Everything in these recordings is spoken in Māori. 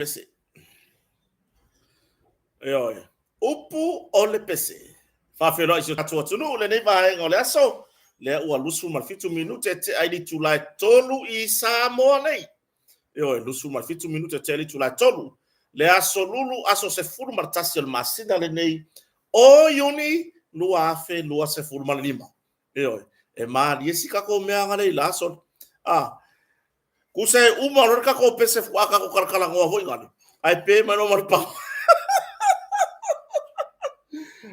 PC. Yo, upu o le PC. Whawhero i si tatua tunu, le nei vae ngā le aso. Le ua lusu mal fitu minute te aidi tulai tolu i Samoa nei. Yo, lusu mal fitu minute te aidi tulai tolu. Le aso lulu aso se furu martasi al masina le nei. O yuni lua afe lua se furu mal lima. Yo, e maa liesi kako mea ngane i la aso. Kusai uma lor kako pese fuaka ko kalkala ngoa hoi ngane. Ai pe mai no mal pau.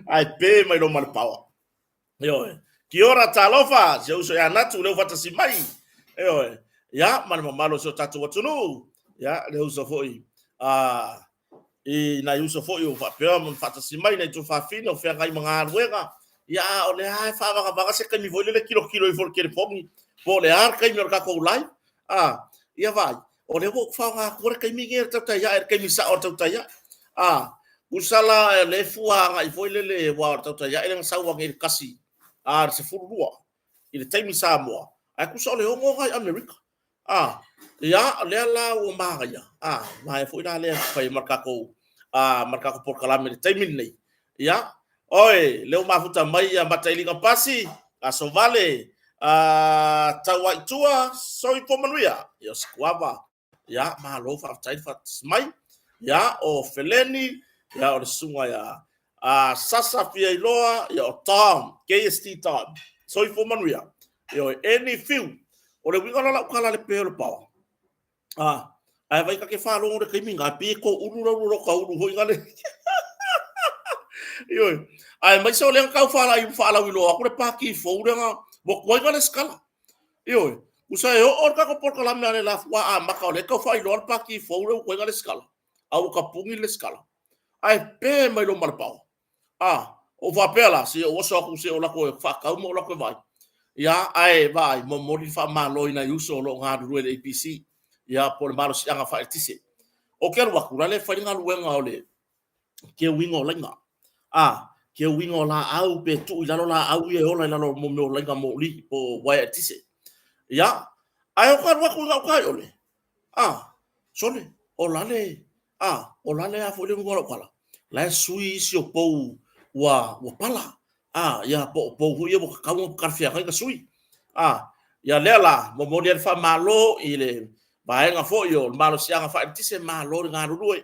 Ai pe mai no mal pau. Yo, ki ora talofa, se uso ya natu leo fatasi mai. Yo, ya malo so tatu watunu. Ya le uso foi. I na uso foi o fa pe mon fatasi mai na tu fa fino fe ngai manga ruega. Ya ole ai fa va se kan mi voile le kilo i for kere pongi. Po le ar kai mi ka ko lai. Ia vai. O le wo fa nga ko kai mi ger tata ya kai mi sa o tata ya. Usala le fua ngai voile le wa tata ya ele sa wa ngir kasi. Se furua. I le taimi Samoa. Ai kusa ole hongo ngai Amerika. Ya le la o maga ya. Mai foi na le fai markako. Markako por kalame le taimi nei. Ya. Oi, leo mafuta mai ya matailinga pasi. So vale. Tawai tua soi pomanuia. Yo squava. Ya malo fa tai fa mai. Ya o feleni. Ya o sunga ya. Sasa fia iloa ya o Tom, KST Tom. So i manuia. Yo any few. O le winga la kala le pelo pau. Ai vai ka ke fa lo re kiminga pi ko uru ka uru hoi ngale. Yo ai mai so le ka fa la wilo aku le pa ki fo re nga mo ko ngale skala. Yo usa yo or ka ko por kala me la fa maka le ka fa ilo pa ki fo re ko ngale skala. Au ka pungi le skala. Ai pe mai lo mal pau. O va pela se o so ku se o la ko fa ka mo la ko vai. Ya ai vai mo mori fa malo ina uso lo nga ru le APC. Ya por malo se anga fa tise. O ke wa ku le fa nga lu nga ole. Ke wingo lenga. Ke wingo la au pe tu ila la au e ola ila lo mo mo lenga mo li po wa tise. Ya ai o ka wa ku nga ka ole. Sole o la le a fo le ngolo kala. La sui si o pou wa pala. Ya po hu ye bo ka mo karfia ka sui. Ya lela mo mo dia fa malo ile ba nga fo yo malo si nga fa tise malo nga rului.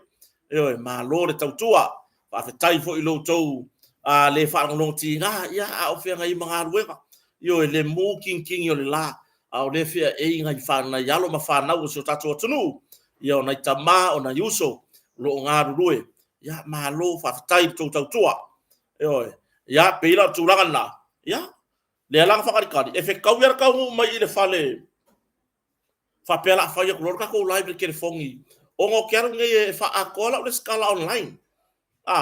Yo malo le tautua. Fa fa tai fo ilo tou le fa ngong ti nga ya o fe nga i mga ruega. Yo le mo king yo le la. O le fe e nga fa na yalo ma fa na o so tatu tunu. Yo na tama o na yuso lo nga rului. Ya malo fa tai tautua. Yo ya pela tulangan na ya le lang fa kali e fe kau yer kau mai le fale fa pela fa ye klor ka ko live ke fongi o ngo kero nge fa akola le skala online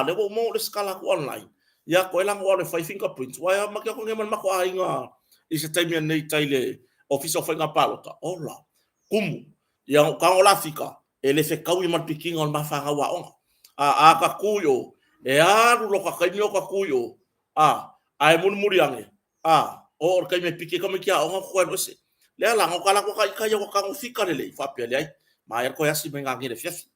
le mo le skala online ya ko elang o le fa fingerprints wa ya makia ko nge man mako ainga is a time nei taile office of nga palota ola kumu ya ka ola fika ele fe kau i mal piking on ma fa wa on ka kuyo e aru lo ka kainyo ka kuyo ai mun muriange o kai me pike como que o ko no se le la ngo kala ko kai yo ka ngo fika le fa pe le ma er ko ya si menga ngire fiafi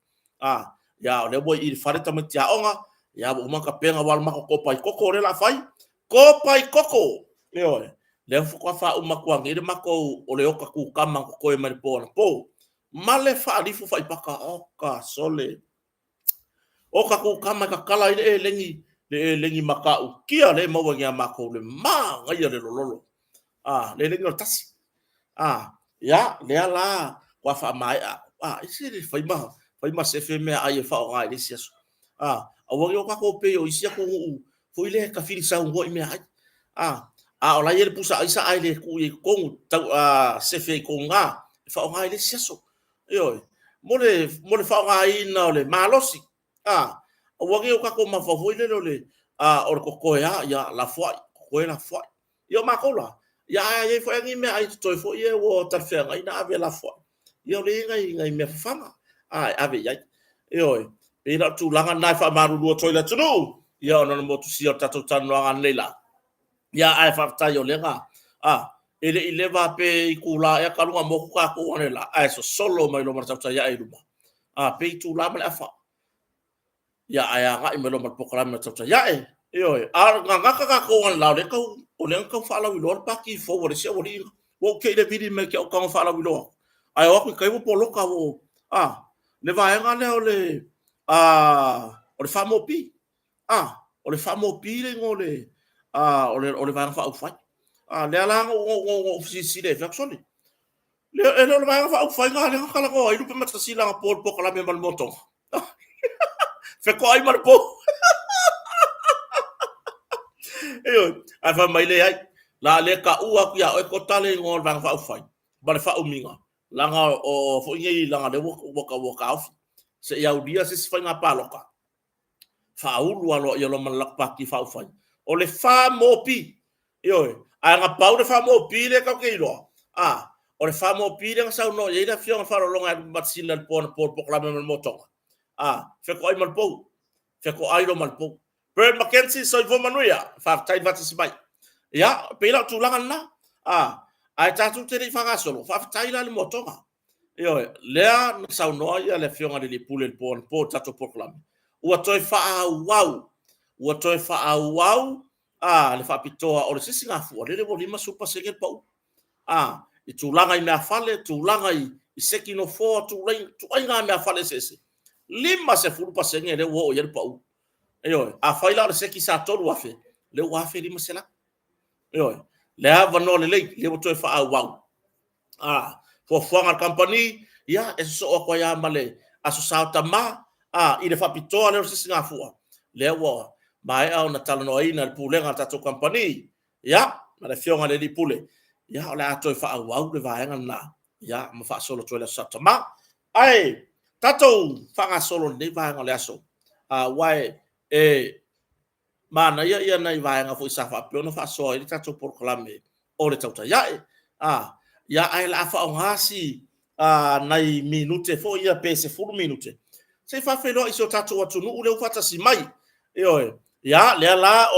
ya le boy il fare tam tia onga ya bo ma ka penga wal ma ko pai koko le la fai ko pai koko le fu ko fa uma ko ngire ma ko o le o ka ku kama ko e mer po male fa di fu fai paka o ka sole o ka ku kama ka kala ile lengi makau kia le mo ngia mako le ma ngai le lolo le lengi tasi ya le ala wa fa mai isi le fai ma se fe me ai fa ngai le sia o yo ka ko pe yo isia ko foi le ka fin sa ngo me ai o la ye pusa isa ai le ku ye ko se fe ko nga fa ngai le sia so yo mo le fa ngai na le malosi o wage o ka ko ma fo ile le o ko ya la foi ko la foi yo ma ko la ya ye fo ngi me ai to fo ye wo tar fe ngai na ave la foi yo le ngai me fama ave ya yo e na tu langa na fa maru lo toilet no yo no mo tu si o tato tan no an lela ya ai fa ta yo lenga ele va pe ku la ya ka lu mo ka ko la ai so solo mai lo marta ya ai lu pe tu la mala fa ya aya nga imelo mal program na tsa ya yo nga ka ko an la le ko o le ko fa la wi lo pa ki fo wo se wo ri wo ke de vidi me ke o ka fa la wi lo ai o kai wo polo ka wo le va nga le o le o le fa mo pi o le fa mo pi le ngole o le va fa o fa le ala o si le fa soli le va fa o fa nga le ka la ko i lu pe mata si la po po la me mal moto fe ko ai mar po Eyo, ai fa mai le ai. La le ka ua ku ya o ko tale ngol bang fa ufai. Ba le fa uminga. Langa o fo ngi langa de wo ka of. Se ya udia se fa nga paloka. Fa ulu alo yo lo malak pa ki fa ufai. O le fa mo pi. Yo, ai nga pau de fa mo pi le ka ke lo. O le fa mo pi le sa no ye da fiona fa lo longa bat silan pon por proklame mo tonga. Fe ko ai mal po. Fe ko ai lo mal po. Bird Mackenzie so vo manuia fa tai va tsbai ya pela tu langan na ai tatu te ri fa solo fa tai la le motonga yo lea na sa no ya le fionga de pule pon po tatu proclam ua toi fa wow le fa pitoa o le sisinga fu le vo lima super segel pa i tu langa i me fale tu langa i sekino fo tu nga me fale sese lima se fu pa sengele wo yer pa Eyo, a faila le seki sa tolu wafe. Le wafe li masela. Eyo, le ava no le woto fa a wow. For fanga company, ya eso o kwa ya male. Aso sa tama, i le fa pitoa le sisi nga fua. Le wa, mai au na tala no ina le pule nga tato company. Ya, ma le fionga le li pule. Ya, o le ato fa a wow le vaenga na. Ya, ma fa solo to le sa tama. Ai, tato fanga solo le vaenga le aso. Wai, mana ia nai vai nga foi safa pe no fa so i tato proclame o le tauta ya ai la fa ngasi nai minute fo ia pese fu minute se fa felo iso tato watu nu ule ufata si mai ya le la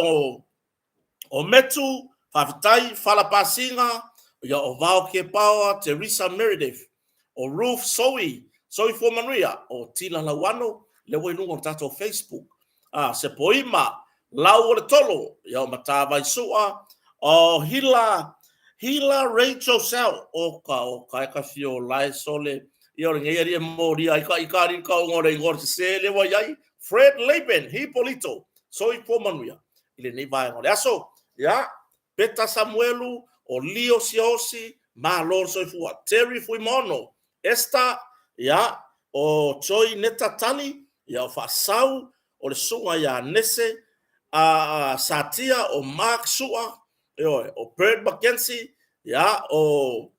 o metu fa vitai fala pasinga ya o vao ke power Teresa Meredith o Ruth Soy for Maria o Tila Lawano le wai nungo tato Facebook se poima lau le tolo ya mata vai sua o hila Rachel Sell o ka fio lai sole yo ngeri mori ai ka ri ka ngore se le wai ai Fred Laban Hipolito Soy for Manuia ile nei vai ngore aso ya Beta Samuelu o Leo Siosi ma lor soy fu Terry Fuimono esta ya o Choi Netatali ya fa sau o le sunga ya nese Satia o Mark Sua o Bird Mackenzie ya o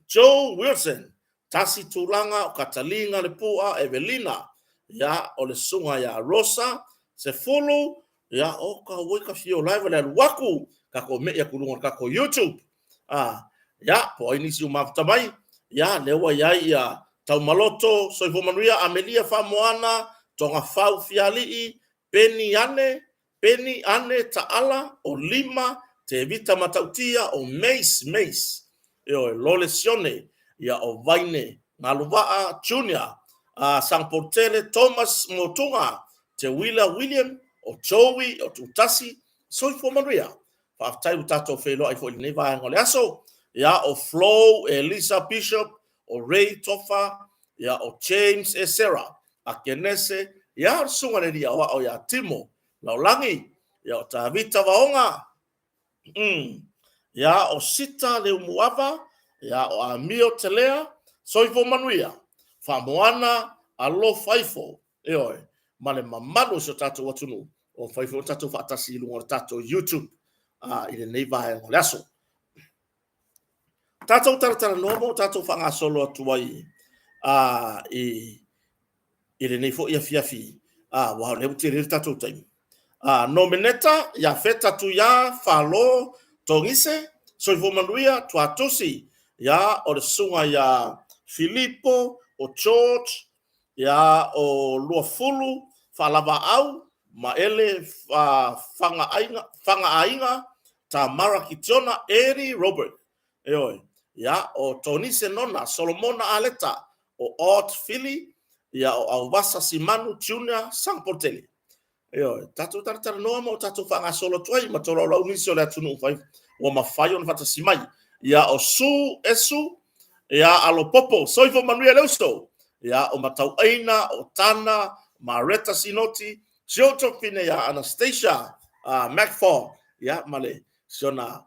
Joe Wilson Tasi Tulanga o Catalina le pua Evelina ya o le sunga ya Rosa se fulu ya o ka wika fio live le waku ka ko me ya kulunga ka ko YouTube ya po inisi umaftamai ya lewa ya tau maloto soifo manuia Amelia Famoana tonga fau fiali peni ane taala o lima te vita matautia o Mace yo lolesione ya o vaine Ngaluvaa Junior Sang Portele Thomas Motunga te William o Joey o Tutasi soifo manuia fa tai utato felo ai fo ni va ngole aso ya o Flo Elisa Bishop o Ray Tofa ya o James Sarah akenese ya sunga le dia o ya Timo laulangi ya o Tavita Vaonga ya o Sita le Muava ya o Amio Telea soifo manuia famoana alo faifo male mamalo so tato watunu o faifo tato fatasi lu tato YouTube ile nei vai ngole aso tato tara nomo tato fanga solo atuai ile nei fo ia fiafi wa le tiri tato time nomineta ya feta tu ya falo tongise so vo manuia tu atosi ya o sunga ya Filippo o George ya o Luafulu falava au maele fanga ainga Tamara Kitona Eri Robert ya o Tony Senona Solomona Aleta o Ot Philly, ia o Awasa Simanu Junior Sangporteli. Yo, tatu tartar no mo tatu fanga solo tuai ma tolo la unisi o le atunu fai o mafai on fata simai. Ia o su esu, ia alo popo, soifo manuia leuso. Ia o matau aina, o tana, Mareta Sinoti, Sioto Fine ia Anastasia, McFall, ia male, siona,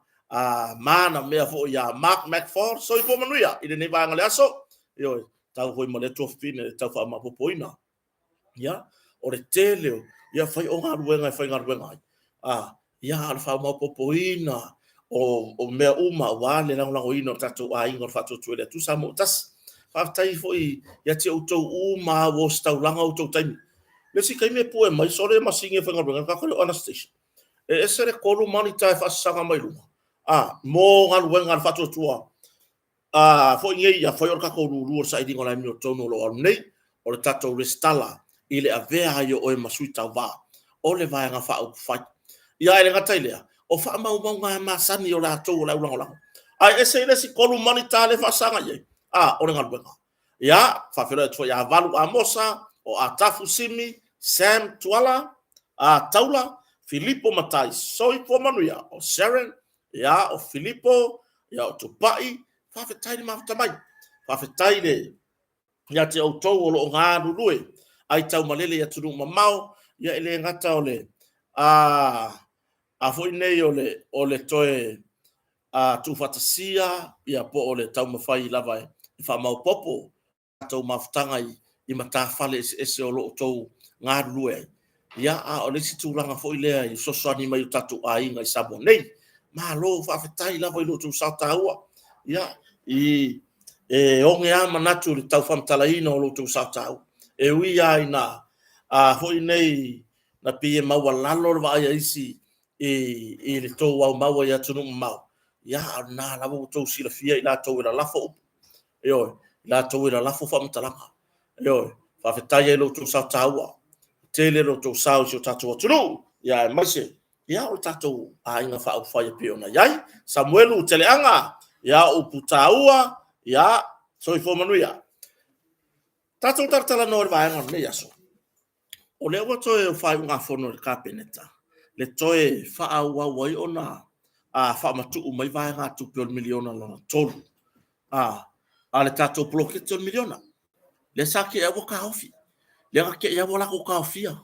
mana mea fo ia Mark McFall, soifo manuia, ide ne vanga le aso. Yo, tau hoi male tofine, tau fa mapopoina. Ia, o le teleo, ia fai o ngā ruenga, fai ngā ruenga. Ia ala whao mapopoina, o mea uma, wale lango ino, tatu a ingo whato tuele, tu sa mo tas, whaftai foi, ia te autou uma, wo stau langa autou taimi. Lesi kai me pue mai, sore masinge whai ngā ruenga, kakore o Anastasia. E esere kolu mani tae whasanga mai runga. Mo ngā ruenga whato tua. Foi ngei, ia fai o kako ruru, sa idingo lai mio tono lo alu nei, o le tatou restala, ile a vea yo o e masui tau wā. O le vai ngā wha fai. Ia ele ngata ilea. O wha mau ngā masani o la tau o la ulango lango. Ai ese ile si kolu mani tā le whasanga ye. O le ngā ruenga. Ia, whawhira e tua ia walu a Mosa, o a Tafu Simi, Sam Tuala, a Taula, Filippo Matai, Soifo Manuia, o Sharon, ia o Filippo, ia o Tupai, whawhetai ni mawhitamai. Whawhetai le, ia te au tau o lo ngā rurue. Ai tau malele ia tunu mamau, ia ele ngata o le, a foi nei o le toe tu fatasia, ia po o le tau mawhai lava e wha mau popo, tau mawhtanga i matawhale ese o lo tau ngā rurue. Ia o le si tūranga foi lea i sosoani mai o tatu a inga i sabo nei, ma lo whawhetai lava i lo tu sautaua. Ia, e onge a manatu le tau whamtalaina o lo tu sautaua. E ui ai na hoi nei na pie maua lalo le vai isi i le tō au maua i atunu mau. Ia na lawa o tō sila fia i la tō ira lafo upu. E oi, la tō ira lafo whamtalanga. E oi, whawhetai e lo tō sao taua. Tele lo tō sao si o tatua tunu. Ia e maise, ia o tatou a inga wha au whai pio na iai. Samuelu tele anga, ia o putaua, ia soifo manuia. Tatou tartala no le vaenga nei aso. O le ua toe whai unga whono le kapeneta. Le toe wha ua wai ona wha matu mai vaenga tupi o le miliona lana tolu. A le tatou plokete o le miliona. Le sa ke ea waka hofi. Le nga ke ea wala ko kaofia.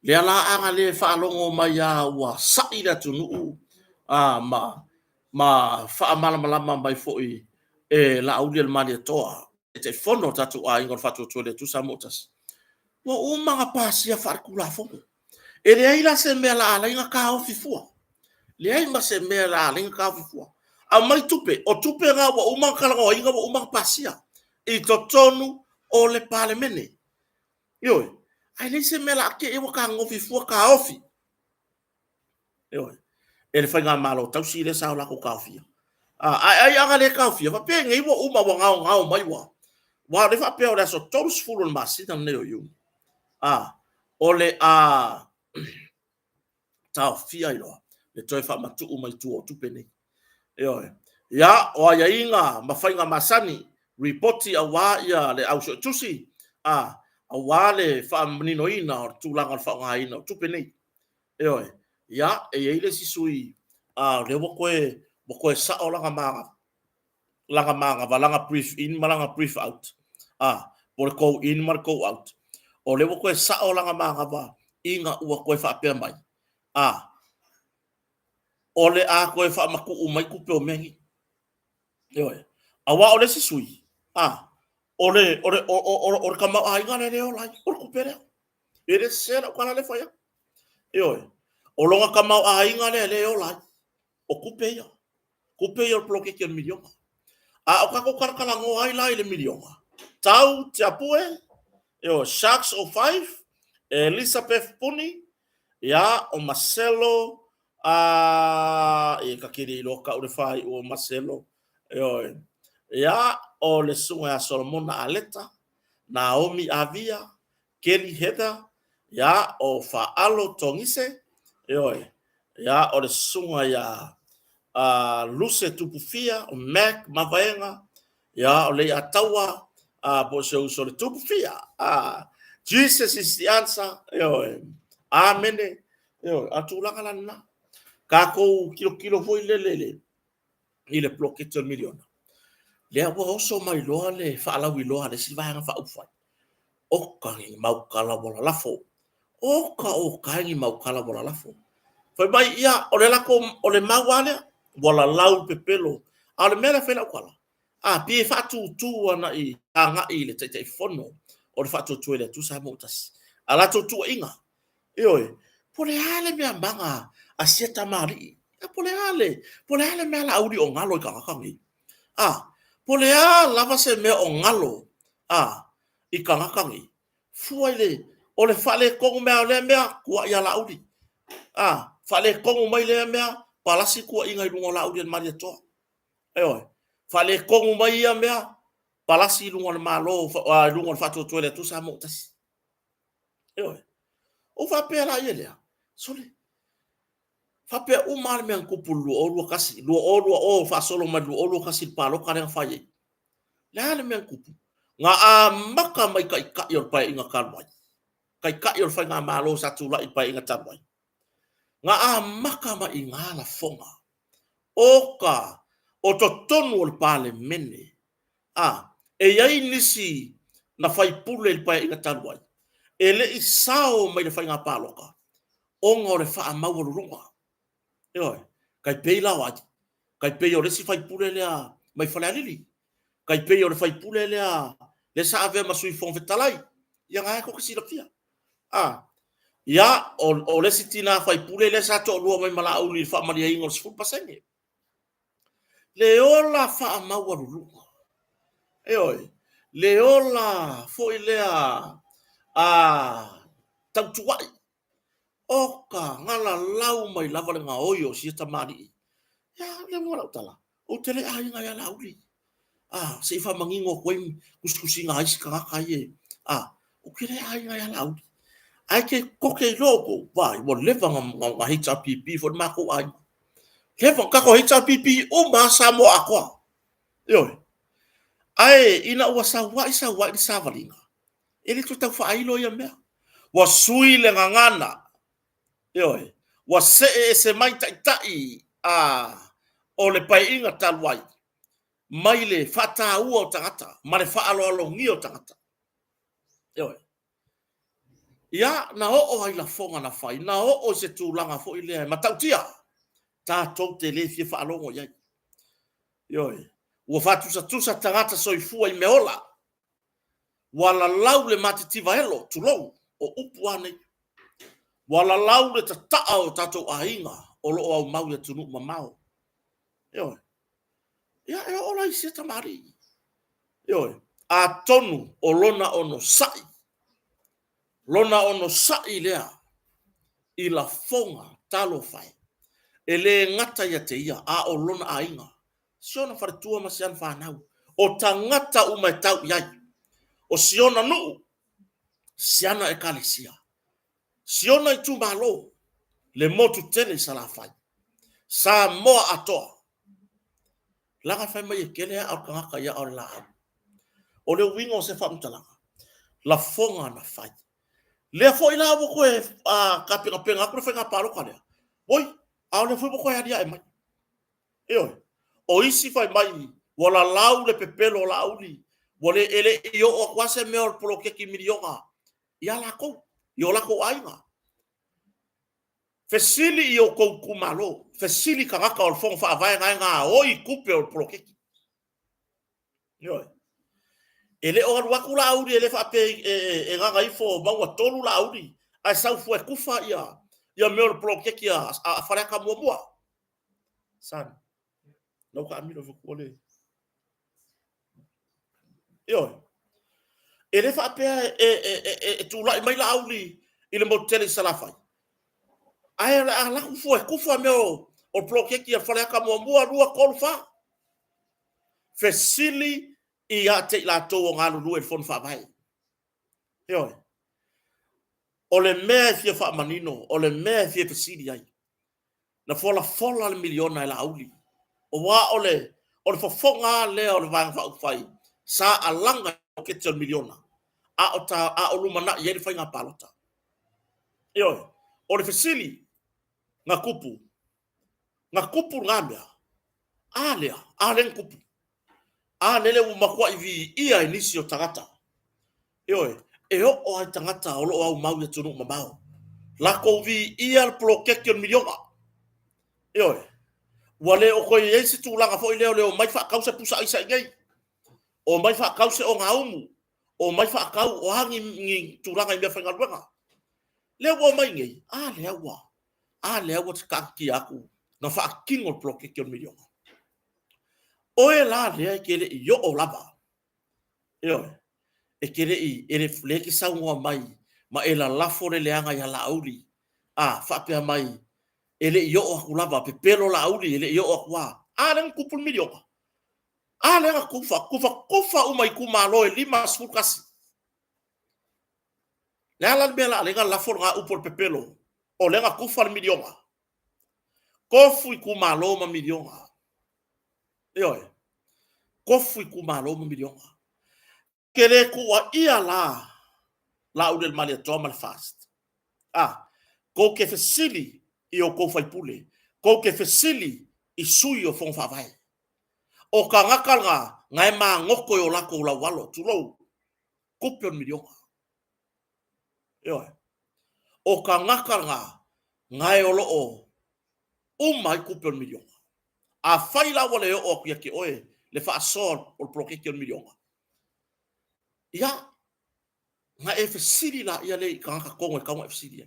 Le ala anga le wha alongo mai a ua sai le tunu. Ma wha malamalama mai foi e la auli al mani toa. Te fono tatu a ingon fatu tuele tu samotas. Wa umanga pasia farkula fongo. E le aila se mea la ala inga ka ofifua. Le aima se mea la ala inga ka ofifua. A mai tupe, o tupe nga wa umanga kalanga inga wa umanga pasia. I to tonu o le pale mene. Yoi, ai le se mea la ke ewa ka ngofifua ka ofi. Yoi, e le whainga malo tau si le sao lako ka ofia. Ai anga le ka ofia, wa pe ngai wa uma wa ngao mai wa. Wa le fa pe o le so todos full masita neo yu. Ole tau fia ilo. Le toi fa matu mai tu o tu pene. Ya o ya inga mafainga masani reporti awa ya le au tusi. Awale fa menino ina o tu langa fa nga ina tu pene. Ya e ile si sui le wo sa o langa manga valanga brief in malanga brief out. Por ko in mar ko out. O le ko sa o langa manga va inga ua ko fa pe mai. O le ko fa maku mai ku pe o mengi. Awa o le si sui. O le kama inga le o lai o ku pere. E le sera o kana le fa ya. O longa kama inga le o lai. O ku pe ya. Ku pe ya bloke ke miliona. O kako karkala ngo ai lai le miliona. Tau te apue, Sharks 05, Elizabeth Puni, o Marcelo, kakiri loka urefai o Marcelo, o le sunga Solomona Aleta, Naomi Avia, Kelly Heather, o Faalo Tongise, o le sunga Luce Tupufia, o Mac Mavaenga, o le atawa, po se uso le tupu fia. Jesus is the answer. Amen. Atulanga lana. Kako kilo foi lele. Ile plokete miliona. Le wa oso mai loa le fala wi loa le silva nga fa ufa. O kangi mau kala wala lafo. O kangi mau kala wala lafo. Foi mai ia o le lako o le mau ale wala lau pepelo. Ale mera fela kwala. Pi fatu tu ana i anga i le tete fono. O le fatu tu le tu sa motas. Ala tu inga. Ioi. Pole ale mea manga a sieta mari. Pole ale mea la audi o ngalo i kangakangi. Pole lava se mea o ngalo. I kangakangi. Fuaile. O le fale kongu mea o le mea kua ia la audi. Fale kongu mai le mea palasi kua inga i lungo la audi an maria toa. Ioi. Fale kongu mai ia mea palasi lungo le malo lungo le fatu tuele tu sa motas. Ioi. O fa pela ia sole fa pe o mal me kupu lu kasi lu o fa solo ma lu kasi palo kare fa ye la le me kupu nga maka mai ka yo pa inga kalwai ka yo fa nga malo sa tu la pa inga tarwai nga maka ma inga la fonga o to tonu o pale mene e yai nisi na fai pule pa inga tarwai ele isao mai fa nga palo ka onga o le wha mau o runga. Ioi, kai pei la wati. Kai pei o resi fai pule lea mai whale alili. Kai pei o le fai pule lea le sa ave masui fong vetalai. Ia ngai ko kasi lapia. Ia o resi tina fai pule le sa to lua mai mala au ni wha maria ingo le sifun pasenge. Le ola wha mau o runga. Ioi, le ola foi lea tau tuai. Oka ngala lau mai lava le nga oyo si tamari. Ya le mo la tala. O tele ai nga ya lauli. Se fa mangingo koim kuskusi nga isi ka kaye. O kele ai nga ya lauli. Ai ke koke loko vai mo leva nga HRPP for mako ai. Leva ka ko HRPP o ma samo akwa. Yo. Ai ina wa sa wa isa wa di savalinga. Ele tu ta fa ai lo ya me. Wa sui le ngana. Ioi, wa se mai tai o le pai inga talwai. Mai le fata ua o tangata, ma le faa alo ngi o tangata. Ioi. Ia, na o ai la fonga na fai, na o se tūlanga fo ilea, ma tautia, tā tau te le fie faa longo iai. Ioi, ua tusa tangata soifua i meola, wala lau le matitiva elo, tulou, o upu anei. Wala lau le tataa o tatou ainga o loo au mau le tunu mamao. Ioi. Ia e ola i se tamari. Ioi. A tonu o lona ono sai. Lona ono sai lea. I la fonga talo fai. E le ngata ia te ia a o lona ainga. Siona wharetua masian whanau. O ta ngata umai tau iai. O siona nuu. Siana e kalesia. Siona i tu malo. Le motu tele sa la fai. Sa moa atoa. Langa fai mai e kele au kangaka ia au la au. O le wingo se fa mtalanga. La fonga na fai. Le fo ila abo koe ka penga kure fai nga paro ka lea. Oi, au le fo ibo koe hadia e mai. Eo, o isi fai mai. Wala lau le pepelo la auli. Wale ele iyo o kwase meo le polo keki milionga. Ia la kou. Iyo la kou ainga. Fesili i o kou kumalo. Fesili ka ngaka o le fonga wha avai ngā oi kupe o le prokeki. Ioi. Ele o waku la auri ele wha pe e nganga ifo maua tolu la auri. Ai sau fue kufa ia. Ia meo le prokeki a whareaka mua mua. San. Nau ka amino whakule. Ioi. Ele wha pe e tūlai mai la auri i le motele salafai. Ai la kufa meo o prokeki a whareaka mua mua rua kolfa. Fesili i a te la tō o ngā lulu e whon whawai. Ioi. O le mea fia wha manino, o le mea fia fesili ai. Na fola le miliona e la auli. O wā o le whafonga lea o le vanga wha uwhai. Sa alanga ke tel miliona a o lumana ye fa nga palota yo o le fesili nga kupu ngambia ale kupu lele umakwa ivi ia inisio tagata yo o ai tangata o lo au mau ya tunu mamao la ko vi ia pro ke miliona yo wale o ko ye se tu langa fo ile o mai fa kausa pusa isa ngai o mai fa kausa o ngaumu o mai fa kau o hangi ngi tu langa me fa ngalwa le wo mai ngai le wa ka ki aku na fa king o pro ke miliona o e la le ke le yo o lava yo e kere i ele fleki sa ngwa mai ma ela lafo le leanga ya lauli fa pe mai ele yo o kulava pe pelo lauli ele yo o kwa len kupul miliona len kufa umai kumalo e lima sfukasi la bela le ga lafo nga upol pe pelo o le ga kufa miliona kofu kumalo ma miliona yo kofu kumalo ma miliona kere kuwa ia la udel malia tomal fast ko ke fesili i o ko fai pule ko ke fesili i sui o fon fa vai o ka ngakanga ngai ma ngoko yo lako la walo tulo kupion miliona yo o ka ngakanga ngai o lo o mai kupion miliona a fai la wale yo o kia ki oe le fa sol o prokekion miliona ya nga e fesili la ia le ka kongo ka mo fesili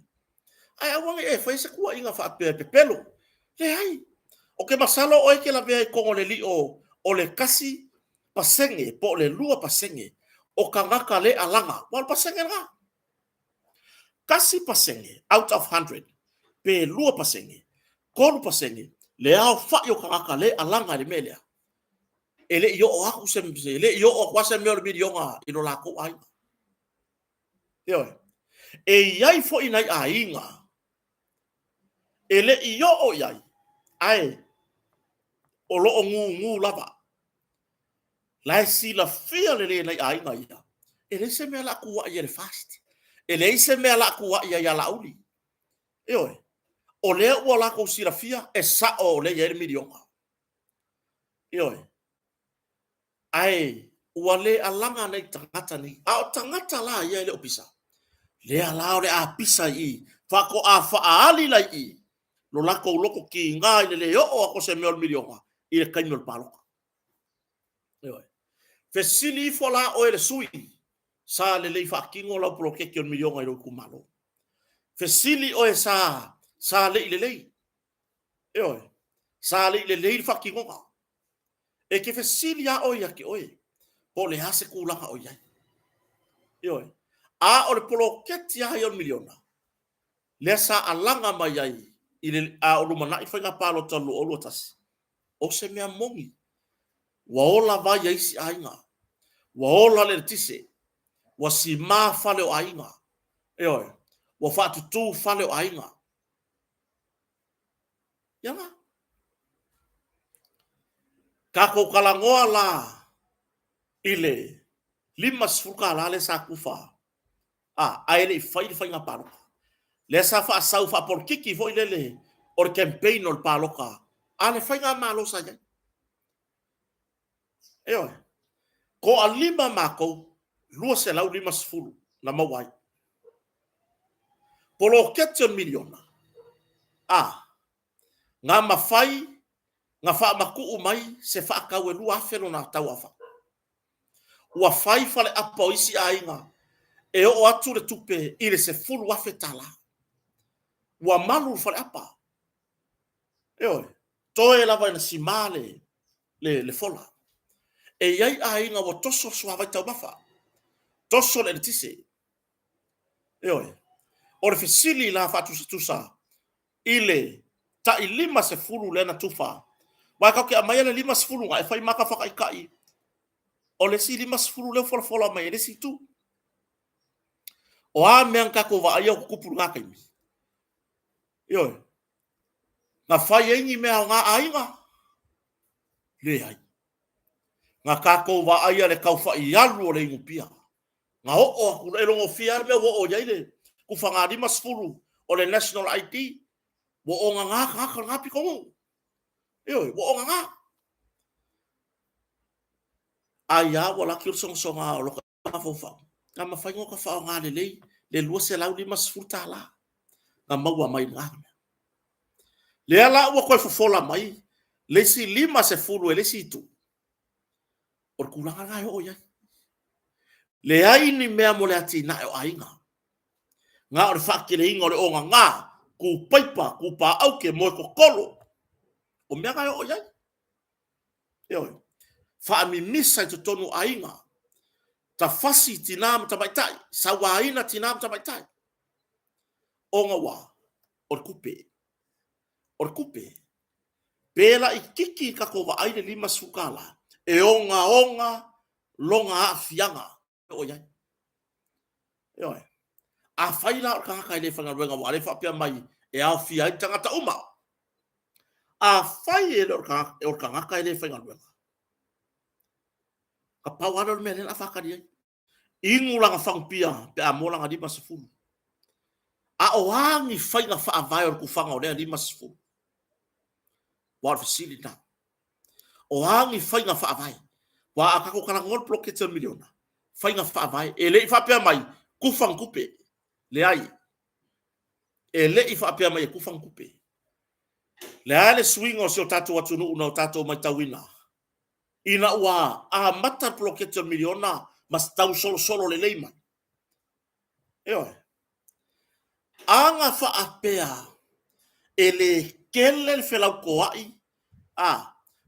ai awanga e fa se kuwa inga fa pe pelo le ai o ke masalo o ke la be kongo le li o le kasi pasenge po le lua pasenge o ka ngaka le alanga wal pasenge nga kasi pasenge out of 100 pe lua pasenge kolu pasenge le au fa yo ka ngaka le alanga le melia ele yo o aku se le yo o kwase me o bidionga ino la ko ai yo e yai fo ina ainga ele yo o yai ai o lo ngu lava la si la fia le ainga ia ele se me la ku ia le fast ele se me la ku ia la uli yo o le o la ko si la fia e sa o le ia milionga yo ai wale alanga nei tangata ni a tangata la ia le opisa le ala le a pisa i fa ko fa ali la i lo la ko loko ki nga le yo o ko se me milionga i le kaimol palo yo fesili fola o le sui sa le fa kingo la pro ke milionga i lo kumalo fesili o sa le yo sa le fa kingo e ke fesilia o ya ki oe po le hase kulanga o ya yo a o le polo ketia yo miliona le sa alanga mai ai ile a o mana i fanga palo tolu o lotas o se mea mongi wa ola vai ai si ainga wa ola le tise wa si ma fale o ainga yo wa fa tu fale o ainga yanga kako kalangoa la ile lima sfuka la le sa kufa aile fai nga palo le sa fa sau fa por kiki foi le or campaign or paloka ale fai nga malo sa ya yo ko alima mako lua se lau lima sfulu na mawai polo 4 miliona nga mafai nga fa maku umai se fa ka we lua felo na tau afa wa fai fale apo isi ainga e o atu le tupe ile se fulu wa fetala wa malu fale apa yo toe lava na simale le fola e yai ainga wa toso suava tau mafa toso le tise yo o le fisili la fa tusa ile ta ilima se fulu le na tufa wa ka ke amaya le lima se fulu nga e fai maka fa kai o le si lima se fulu le fola mai le si tu o a mean ka ko va ia ku puru nga kai yo na fai engi me nga ainga le ai nga kako wa aia le kau fa ialu o le ingupia nga o ku le longo fia me o yaile ku fanga di masfulu o le national ID wo o nga pi ko yo wo o nga aia wala ki song songa o lo ka fofa nga mafaingo ka fa nga le lua se lau di masfulu tala nga maua mai nga le ala wa ko fofola mai le si lima se fulu le si tu o kulanga nga o ya le ai ni mea mo le ati na o ainga nga o fakile inga o nga ku paipa ku pa au ke mo ko kolo o mea nga o ya yo fa mi misa to tonu ainga ta fasi tinam ta baitai sa waina tinam ta baitai o nga wa o kupe pela ikiki ka ko wa aile lima sukala e onga longa afianga o ya yo a faila ka ka le fanga renga wa le fa pia mai e a fia tanga ta uma a fai e ka le fanga renga ka pawara me le fa ka dia ingula nga fang pia pe a mola nga di masfu a o angi fai nga fa vai o ku fanga o le di masfu wa facilita o angi fai nga fa vai wa aka ko kala ngol bloke te miliona fai nga fa vai e le fa pia mai ku fang kupe le ai e le i fa pia mai ku fang kupe le ale swing o se tato watu no una tato mai tawina ina wa a mata bloketo miliona mas tau solo le leima eo anga fa apea ele kele felau koai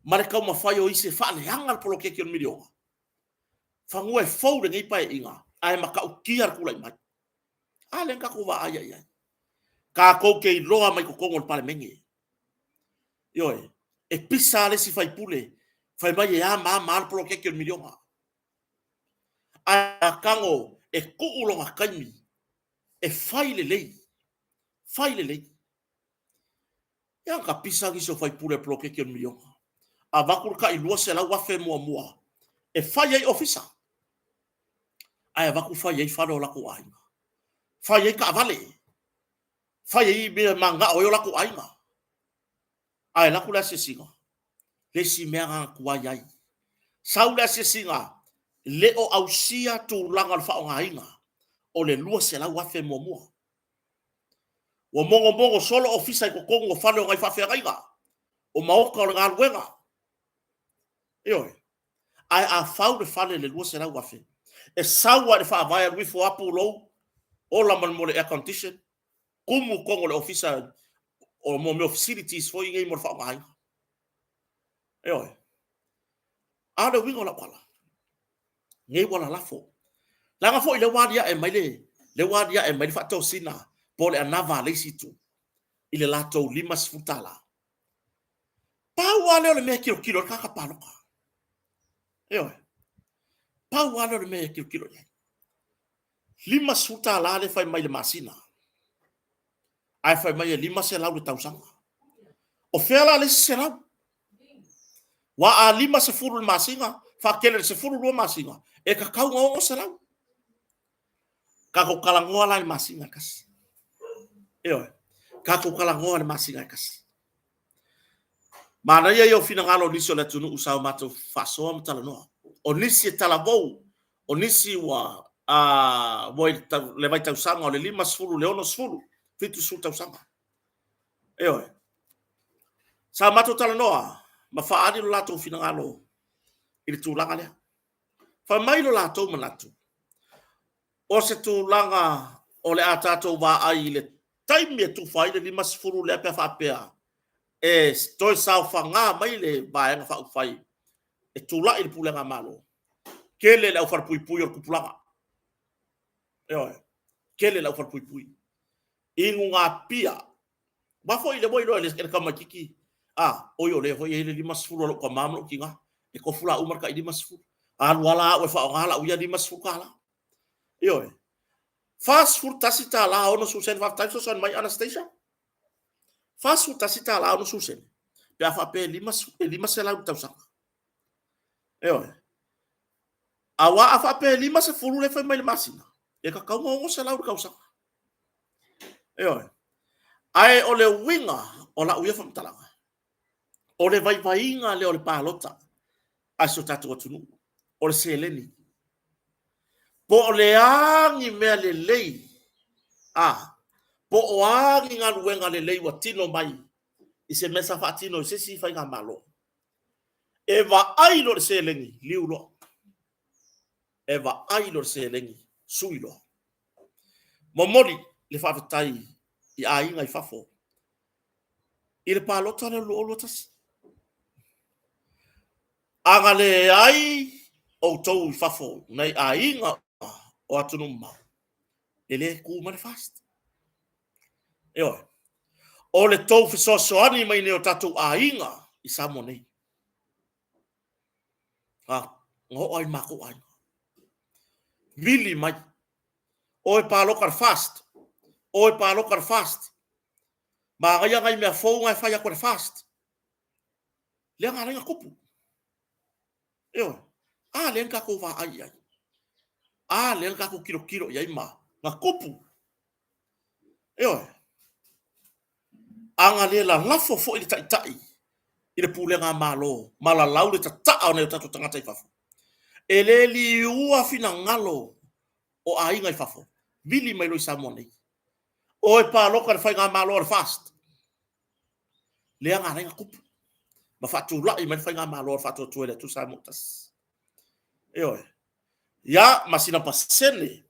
mareka ma fai o ise fa le anga bloketo miliona fa ngwe fou de ngai pai inga ai maka ukiar kula mai ale ka ko va ai ka ko ke loa mai ko ngol pale mengi yo e pisa le si fai pule fai mai ya ma pro ke ke miliona a kango e ku ulo ngakaimi e fai le ya ka pisa ki so fai pule pro ke miliona a vakur ka i se la wa fe mo e fai ai ofisa ai vaku fai ai falo la ko ai fai ai ka vale fai ai be manga o yo la ko ai ai la kula se singa le si mea kua yai saula se singa le o ausia tu langa fa o inga o le lua se la wa fe momo o mongo solo ofisa ko kongo fa le ngai fa fe raiga o maoka o ngal wenga yo ai a fau de fa le lua se la wa fe e sawa de fa vai wi fo apulo o la man mo le air condition kumu kongo le ofisa o mo me facilities fo inga mo fa ngai yo ada wingo la pala ngai wala lafo langa fo ile wadia e mai fa to sina pole anava le situ ile lato limas futala pa wale le me kilo ka paloka yo pa wale le me kilo limas futala le fa mai le masina ai fa mai limas se la le tausanga o fela le se la wa a limas se furu masinga fa kele se furu lo masinga e ka kau ngo se la ka ko kala ngoa la masinga kas yo ka ko kala ngoa la masinga kas mana yo fina ngalo liso la tunu usau mato faso am tala no onisi tala vo onisi wa le vai tau sanga o le lima sfulu le ono sfulu fitu su tau sanga yo sa mato tala no ma fa ani lo lato fina ngalo ili tu langa le fa mai lo lato manatu o se tu langa o le atato va ai le taimi tu fai le lima sfulu le pe fa pea e toi sa fanga mai le ba fa fai e tu la il pulenga malo kele la far pui o kupulanga yo kele la far pui ingunga pia ba foi le boy lo le kama kiki o yo le foi le lima sfulu ko mamlo kinga e ko fula umar ka di masfulu al wala we fa ngala uya di masfulu kala yo fast food tasita la ono susen va taso son mai Anastasia fast food tasita la ono susen pe fa pe lima se la utau sa yo awa afa pe lima se fulu le fa mai masina e ka kau ngo se lau kausa ai o le winga o la uia fam talanga o le vai vainga le o le palota aso tatu tunu o le seleni po o le angi mea le lei po o angi ngā ruenga le lei wa tino mai i se mesa fa tino se si fai ngā malo e va ai lo le seleni liulo e va ai lo le seleni suilo momoli le fa tai i ai ngai fafo i le palota le lo tasi anga le ai o tou fafo nei ainga o atunu ma ele ku ma le fast o le tou fisosoani mai ne o tatu ainga i samo nei ngo ai mako ai vili mai o e palokar fast o e palokar fast ma ngai me fo ngai fa ya fast le nga kupu le nga ko va ai le nga ko kilo ya ma nga kupu anga le la lafo fo i tai i le pulenga malo mala lau le tata o ne tatu tangata i fafo ele li ua fina ngalo o ainga i fafo vili mai lo i samone o e pa loka le fai ngā malo o fast le anga renga kupu ma fatu lai mai fai ngā malo o fatu tuele tu sa motas ya masina pasene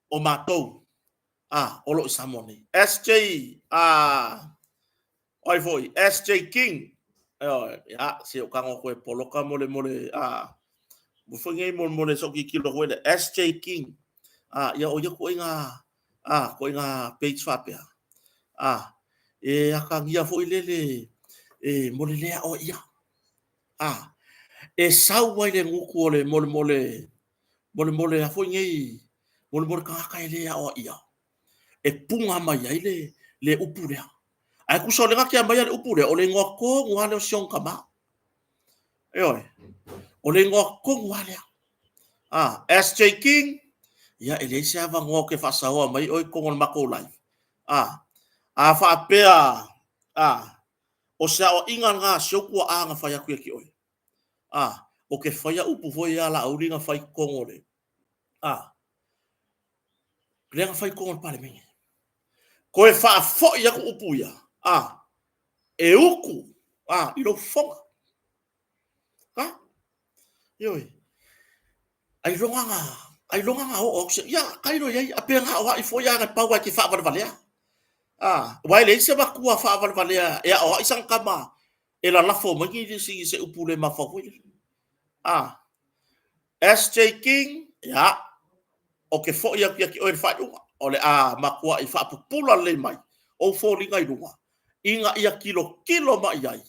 o matou o lo i samone SJ oi foi SJ King ya se o kango ko poloka mole mo foi mole so ki kilo ko SJ King ya o yo ko inga page fapia e akangia foi lele mole le o ia e sau ile nguku ole mole a foi ngai mole ka ile o ia e punga mai le upulea ai ku so le ka mai le upule o le ngoko ngale o sion kama o le ngoko ngale SJ King ya Elisa va ngoke fa sa o mai o ko ngol makolai fa pea o sa o inga nga soku anga fa ya ku ki oi o ke fa ya upu foi ala o ringa fa ko ngole le fa ko ngol pale me ko e fa fo ya ku upu ya e uku i lo fonga ai longa o ya kai no ya ape nga wa i fo ya ka pa wa ki fa va valea wai le se ba ku fa va valea ya o isang kama e la fo ma ki si se upule ma fo SJ King ya o ke fo ya ki o fa o le ma ku i fa pula le mai o fo linga i lunga inga ia kilo mai ai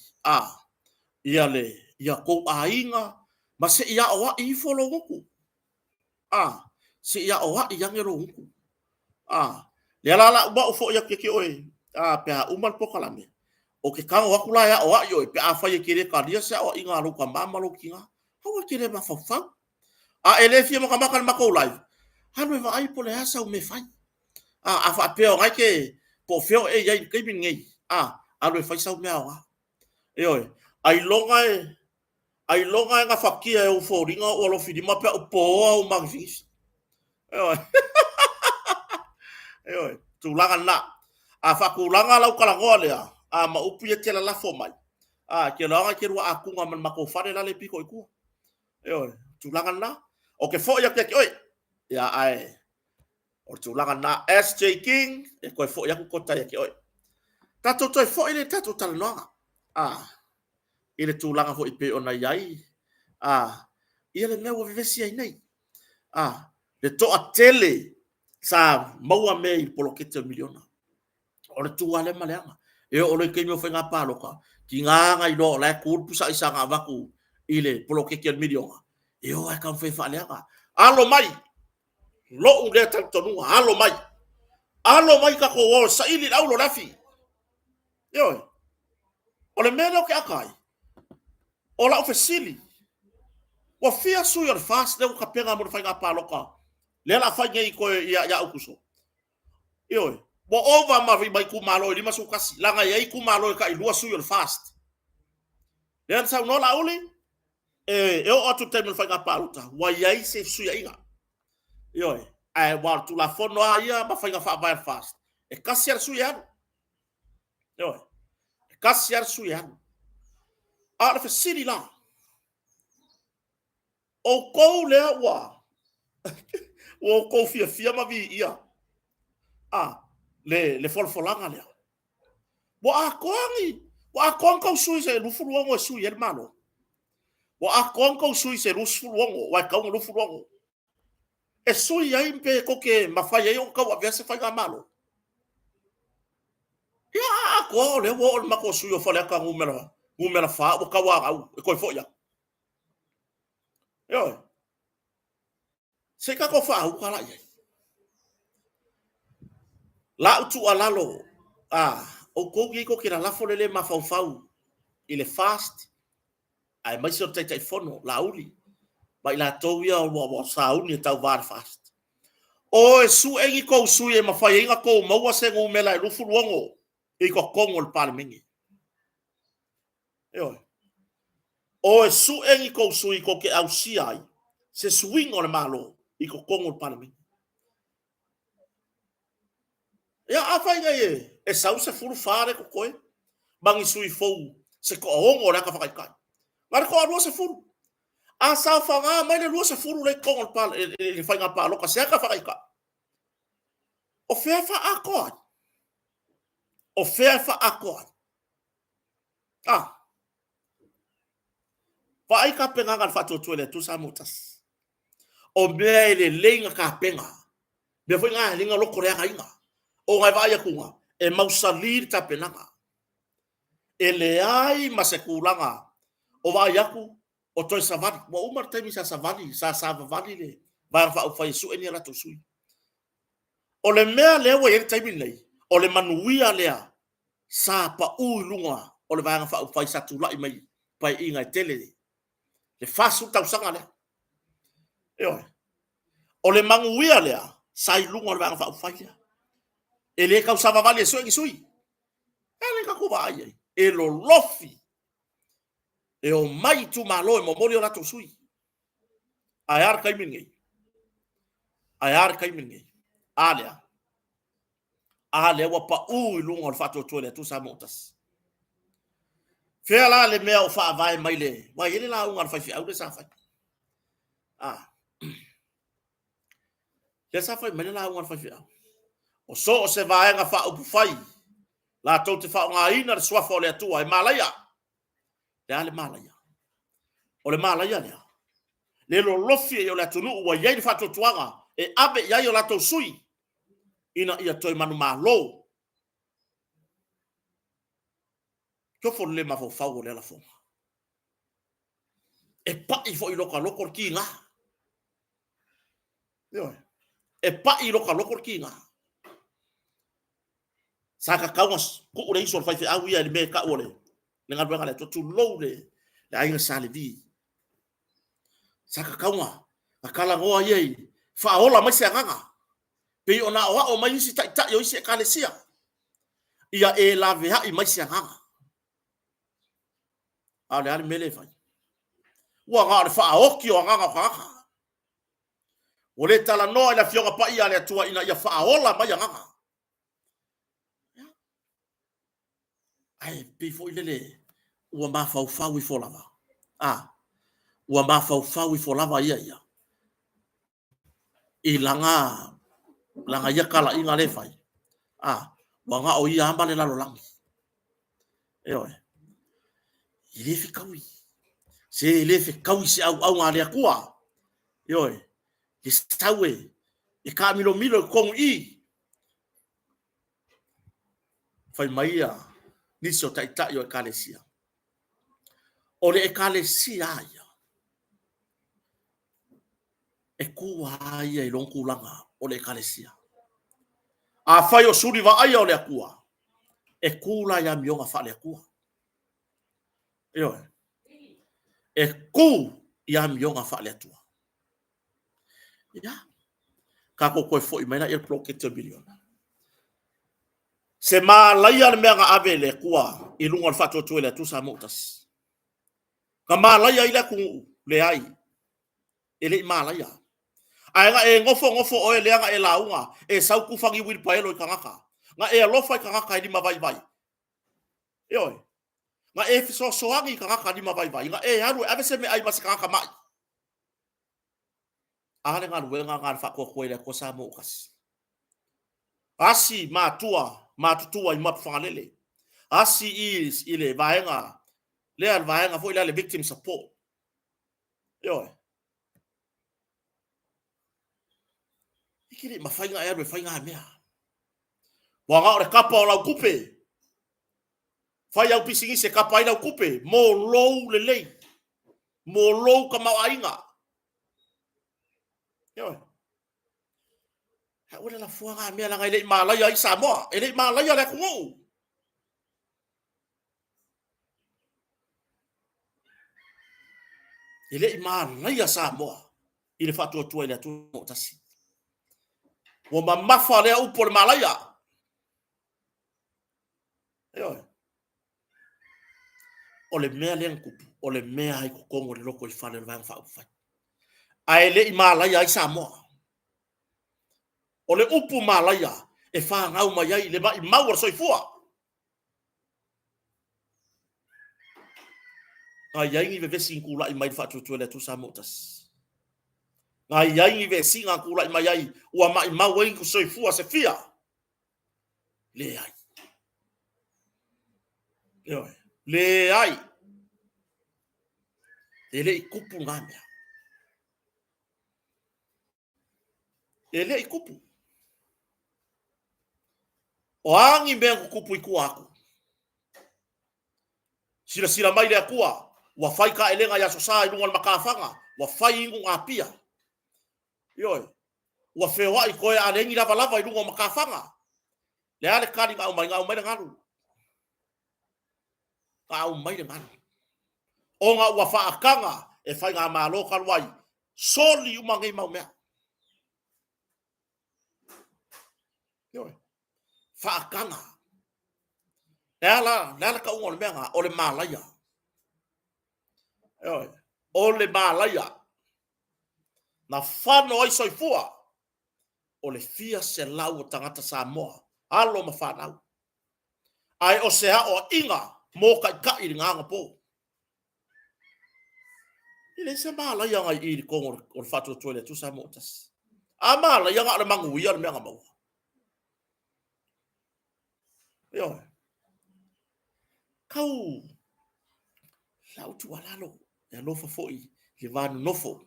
ia le ia ko ainga ma se ia o i fo lo ku se ia o i yang ro ku le la ba o fo ya ki oi pe umal pokalame o ke kanga wa kula ya o yo pe fa ye kire ka dia se o inga ro ka mama lo kinga hawa kire ma fa ele fi mo ka makal ma ko live hanu va ai po le asa o me fai fa pe o ngai ke po feo e ya ke bin ngai alo fai sa me wa ai longa nga fakia o fo ringa o lo fidi ma pe o po o magvis tu langa na fa ku langa lau kala ngole ma upu ye tela la fo mai ke langa ke rua aku nga man mako fare la le piko iku tu langa na o ke fo ya ke ya ai o tu langa na SJ King e ko fo ya ku kota ya ke tato toi fo ile tato tal no ile tu langa fo ipe ona yai ile me wo vivesi ai nei le to a tele sa maua me i polokete miliona o le tu ale maleanga o le ke me fenga paloka ki nga i lo la ku pusa isa nga vaku ile polokete miliona o ai kan fe fa leanga alo mai lo u le tan tonu alo mai ka ko sa ili aulo lafi o le meno ke akai o la ofesili Wa fia sui al fast le ka penga mo fai pa loka. Le la fai ngai ko ya ukuso. Yo. Bo over ma vi mai ku malo ni masu kasi. Langa ya ku malo ka ilua sui al fast. Le sa no la uli. Eu outro termo fai pa luta. Wa ya se sui inga. Yo. Ai wa tu la fono ia ma fai fa vai fast. E kasi ar sui ya. Yo. E kasi ar sui ya. Ala fa city la. O kou lea wa. O kou fia ma vi ia. Le folfolanga lea. Wa akongi. Wa akong kou sui se lufuruongo sui el malo. Wa akong kou sui se lufuruongo. Wa kou lufuruongo. E sui ai mpe koke mafai ai o kou avese fai malo. Ya ako le wo o mako sui o fale ka ngumera fa o kou au. E koi fo ya. Yo. Se ka ko fa u kala ye. La utu alalo. O ko gi ko kira la fole le mafau ile fast. Ai mai so tai fono la uli. Ba ila to ia o sa uni tau var fast. O su engi ko su e mafai inga ko maua se ngu mela lu furuongo. E ko kongo le palmingi. Yo. O su engi ko su i ko ke au si ai. Se swing o le malo i ko kongo le palmingi. Ya afai nga ye. E sau se furu fare ko koe. Bangi sui fou. Se ko ongo raka fakai kai. Ngare ko alua se furu. A sa fanga mai le lua se furu le kongo le pal. Le fai nga palo ka se ka fakai kai. O fea fa akon. O fea fa akon. Pa ai ka penga ngal fatu tuele tu sa mutas. O mea ele lenga ka penga. Me foi nga lenga lo korea ka inga. O ngai vai kunga e mausalir ta penanga. Ele ai masekulanga. O vai aku o toi savali. Wa umar temi sa savali, sa savali le. Vai fa o fai su eni rato sui. O le mea le wa yer temi nei. O le manuia lea. Sa pa ulunga. O le vai fa o fai sa tulai mai. Pai inga tele. Le fasu tau sanga le. Yo. O le manguia lea. Sa ilunga o le vai fa o fai lea. Ele ka usava vale so ngisui. Ele ka kuba ai. E lo lofi. E o mai tu malo e momoli o rato sui. Ayar kai mingi. Ayar kai mingi. Alea. Ale wa pa u ilunga o fato tole tu sa motas. Fea la le mea o fa vai mai le. Wa ele la unga fai fi au de sa fai. Le sa fai mai la unga fai fi au. O so o se vaenga fa upu fai. La tau te fa ngā ina le swafa o le atua e malaya. Le malaya. O le malaya lea. Le lo lofi e o le atunu ua iei le fato tuanga. E abe iei o la tau sui. Ina ia toi manu malo. Kiofo le mafau fau o le ala fonga. E pa i fo i loka loko ki ngā. E pa i loka loko ki ngā. Saka kawas ku ure iso fai au ia le me ka ole le ngal ngale to tu lo le ainga sale vi saka kawa akala ngoa ye fa ola mai se nganga pe ona o mai si ta yo si kale sia ia e la ve ha i mai se nganga ale ale mele fai wa nga fa o ki o nganga fa ole tala no ila fioga pa ia le tua ina ia fa ola mai nganga ai pe fo ile ua mafau fau i fo lava. Ua mafau fau i fo lava ia. I langa ia kala inga le fai. Ua nga o ia amba le lalo langi. I le fi kaui. Se le fi kaui se au ngā lea kua. I staue. I ka milo kong i. Fai maia. Niso ta yo ekalesia. O le ekalesia ia. E kua ia i lonku langa o le ekalesia. A fai o suri wa aia o le akua. E kula ia mionga fa le akua. E ku ia mionga fa le tua ya ka ko ko fo imena il bloquete billion se ma la ia le mea ave le kua i lunga fa to le tu sa motas ka ma la ia ile ku le ai ele ma la ia ai nga e ngofo o ele nga e launga e sau ku fangi wil paelo i kangaka nga e alofa i kangaka di mavai vai oi nga e fiso soangi kangaka di mavai vai nga e haru ave se me ai mas kangaka mai ale nga luenga nga fa ko ko ile ko sa mokas asi matutua i mapfangalele asi is ile vaenga le al vaenga fo ile le victim support yo ikiri mafainga ya mafainga mea wanga ore kapa ola kupe fai au pisingi se kapa ila kupe mo low lele mo low kama ainga yo ha ora la fuanga mea la ile malaya i Samoa ile malaya la kungu ile malaya Samoa ile fatu tu ile tu tasi wo mamafa le upo malaya yo o le mea le nkupu o le mea ai ko kongo le loko i fale le vang fa ufa ai le i malaya i Samoa o le upu malaya e fa ngau mai ai le mai mau soifua ai ai ni ve singula i mai fa tu le tu Samotas ai ai ni ve singa kula i mai ai ua mai mau ai ku soifua se fia le ai yo le ai ele i kupu ngamia ele i kupu o angi me ku kupu i ku aku sila mai le akua wa fai ka elenga ya sosa i lunga makafanga wa fai ingu ngapia yo wa fewa i koe alengi lava i lunga makafanga le ale kani ngau mai ngalu ngau mai le ngalu o nga wa fa akanga e fai nga malo kalwai soli uma ngai mau mea yo fa akanga la ka ungol mea o le malaya yo o le malaya na fano ai soifua o le fia se lau o tangata Samoa alo mafanau ai o se o inga mo ka i nganga po ile se malaya ngai i kongo o fatu toilet tu Samotas a malaya nga le mangu ia me nga mau yo kau lau tu alalo ya lofa foi le vanu nofo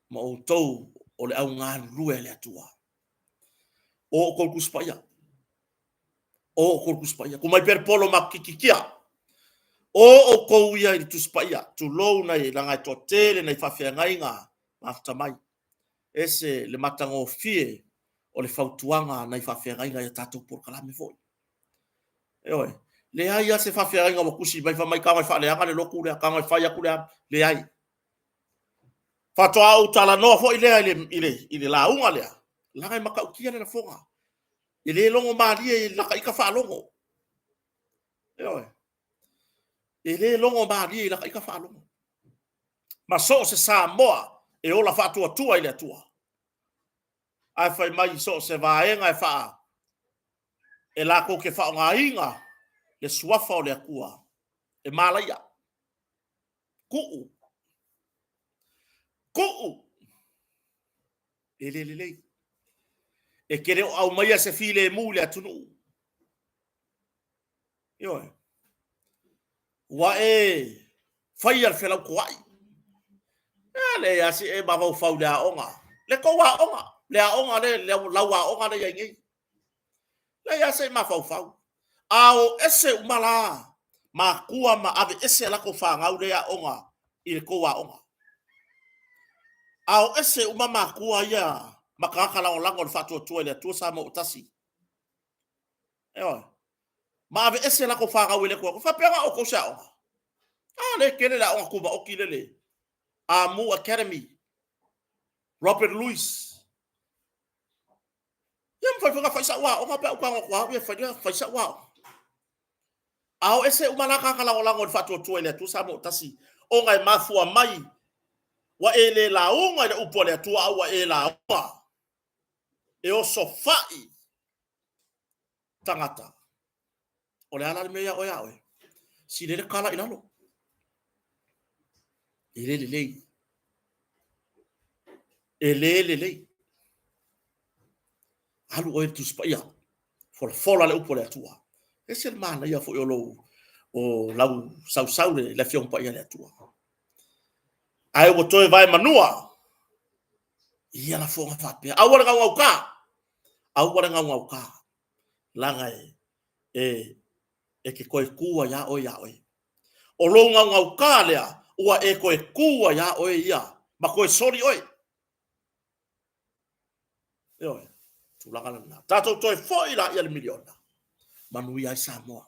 ma o tou o le au ngā lue le atua o kolku spaya ko mai per polo makikikia o ko ia i tu spaya tu lou nei langa to tele nei fa fia ngai nga afta mai ese le matango fie o le fautuanga nei fa fia ngai nga tatu por kala me foi oi le ai se fa fia ngai nga kusi mai fa mai ka mai fa le anga le loku le ka mai fa ya ku le ai fa to au tala no fo ile la unga le la ngai maka ukia le fonga ile longo mali la ka ika fa longo oi ele longo mali la ka ika fa longo ma so se Samoa e ola fa tua ile tua ai fai mai so se vaenga e fa e la ko ke fa nga inga le suafa o le akua e malaya ku ele e kere au mai se file mu le atunu yo wa e fai al fela ko ai le asi e ba va fa la onga le ko wa onga le la wa onga le yangi le ya se ma fa ao ese umala ma kua ma ave ese la ko fa ngau le ya onga i ko wa onga ao ese umama kua ya makaka la lango fa tu le tu sa mo tasi yo ma ave ese la ko fa ngau le ko fa pega o ko sa onga le kele la onga kuba o kilele Amu Academy, Robert Louis. Yang fai sa wa, o nga pa ukang kwa, fai sa wa. Ao ese umalaka kala olango fatu tuele tu samo tasi. O ngai mafua mai. Wa ele launga le upole tu wa e launga. E o sofai tangata. Ole ala me ya o ya o. Si le kala inalo. Ele. Ele. Halu o tu spa ya. Fola le upole tu. Ese mana ya fo yolo o lau sau le fiong pa ya le tu. Ai o toi vai manua. Ia la fonga fape. Awara ngau ka. Awara ngau ka. Langa e ke koe kua ya o. O lo ngau ka lea. Ua e koe kua ya o ia. Ma koe sori oi. Oi. Tulanga na. Tato toi foi la ia le miliona. Manui ai Samoa.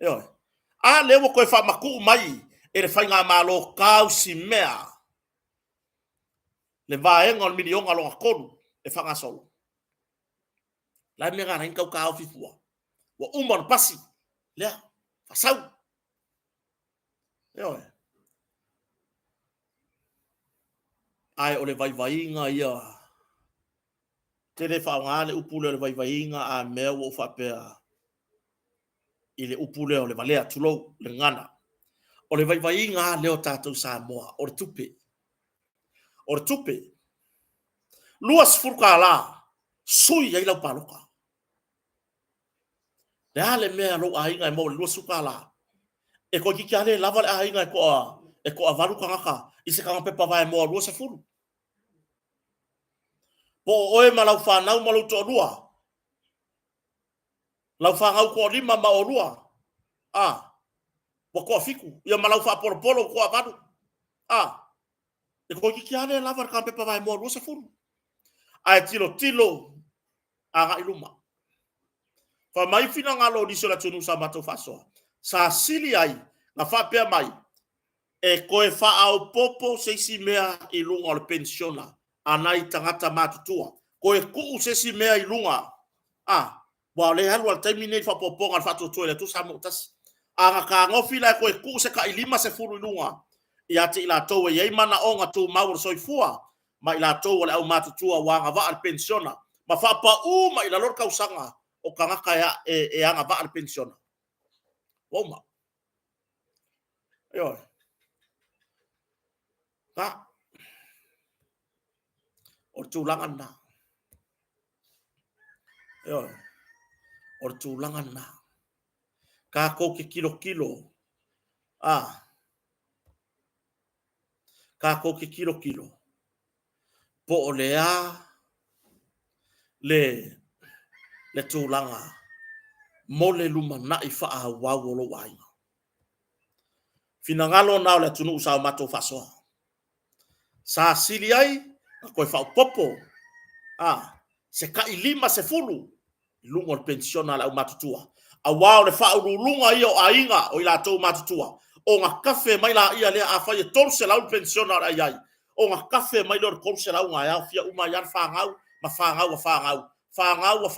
Oi. A lewo koe fa maku mai. E le whainga malo kau si mea. Le vaenga o milionga longa konu. E whanga solo. Lai mea ngana hinkau ka au fifua. Wa umar pasi. Lea. Fasau. Oi. Ai o le vaivainga ia. Tele whaongale upule o le vaivainga a mea o whapea. I le upule o le valea tulou le ngana. O le vaivainga leo tātou Samoa. O le tupe. Luas furuka la. Sui ai lau paloka. Le ale mea lo ainga e mo luas furuka la. E ko ki ale lava le ainga e ko a varu kangaka. I se kanga pepa vai mo luas e furu. Po oe ma lau whanau ma lau tō rua. Lau whangau ko lima ma o rua. Wa ko fiku. Ia ma lau whapolopolo ko a varu. E ko ki ale lava le kanga pepa vai mo luas e furu. Ai tilo aga iluma. Fa mai fina ngalo di sola tunu sa mato faso. Sa sili ai na fa pe mai. E koe fa au popo se si mea ilunga o le pensiona. Anai tangata matutua. Koe kuu se si mea ilunga. Wa le halu al terminate fa poponga fa to toile tu sa motas. Anga ka ngofi la koe kuu se ka ilima se furu ilunga. Ia te ila towe ye mana onga tu maur soifua. Ma ila towe le au matutua wanga va al pensiona. Ma fa pa ma ila lor kausanga. O kangaka ya e anga va al pensiona. Woma. Yo. Ta. O tulangan na. Yo. O tulangan na. Ka ko ke kilo. Ka ko ke kilo. Po o lea le tūlanga mo le luma na i wha wawolo wainga. Finangalo nao le tunu usao mato fasoa. Sa sili ai, a koe whao popo. Se ka i lima se fulu. Lungo le pensiona le au matutua. A wao le whao lunga ia o ainga o ila tau matutua. O ngā kafe mai la ia lea a whai e tolu se lau pensiona le ai. O ngā kafe mai lor kolu se lau ngā iau fia uma iar whangau. Ma whangau. Whangau.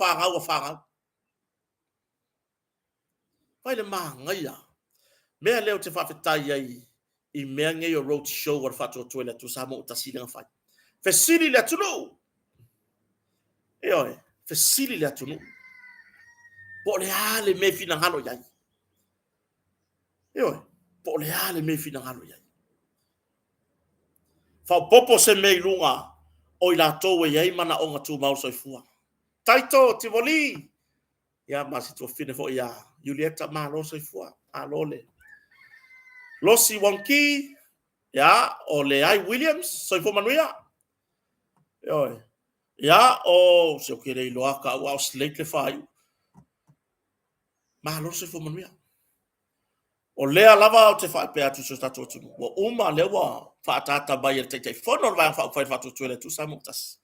Vai le mangaia. Mea leo te whawhetai ai i mea ngai o road show o whatua tuele tu sa mo utasili nga whai. Fesili le atunu. Fesili le atunu. Po le ale me fina ngalo yai. Po le ale me fina ngalo yai. Whao popo se mei lunga o i la towe yai mana o ngā tū mau soifua. Taito, Tivoli. Ia masi tua fine fo ia. Julieta ma lo soifua. Lole. Losi Wonki. Ia, o le ai Williams. Soifua manuia. Ia, o se o kere iloaka au au slate le whai. Ma lo soifua manuia. O lea lava o te whai pe atu so tatu atunu. Wa uma lewa whaatata bai e te whono vai whao whai whatu tuele tu sa moktas.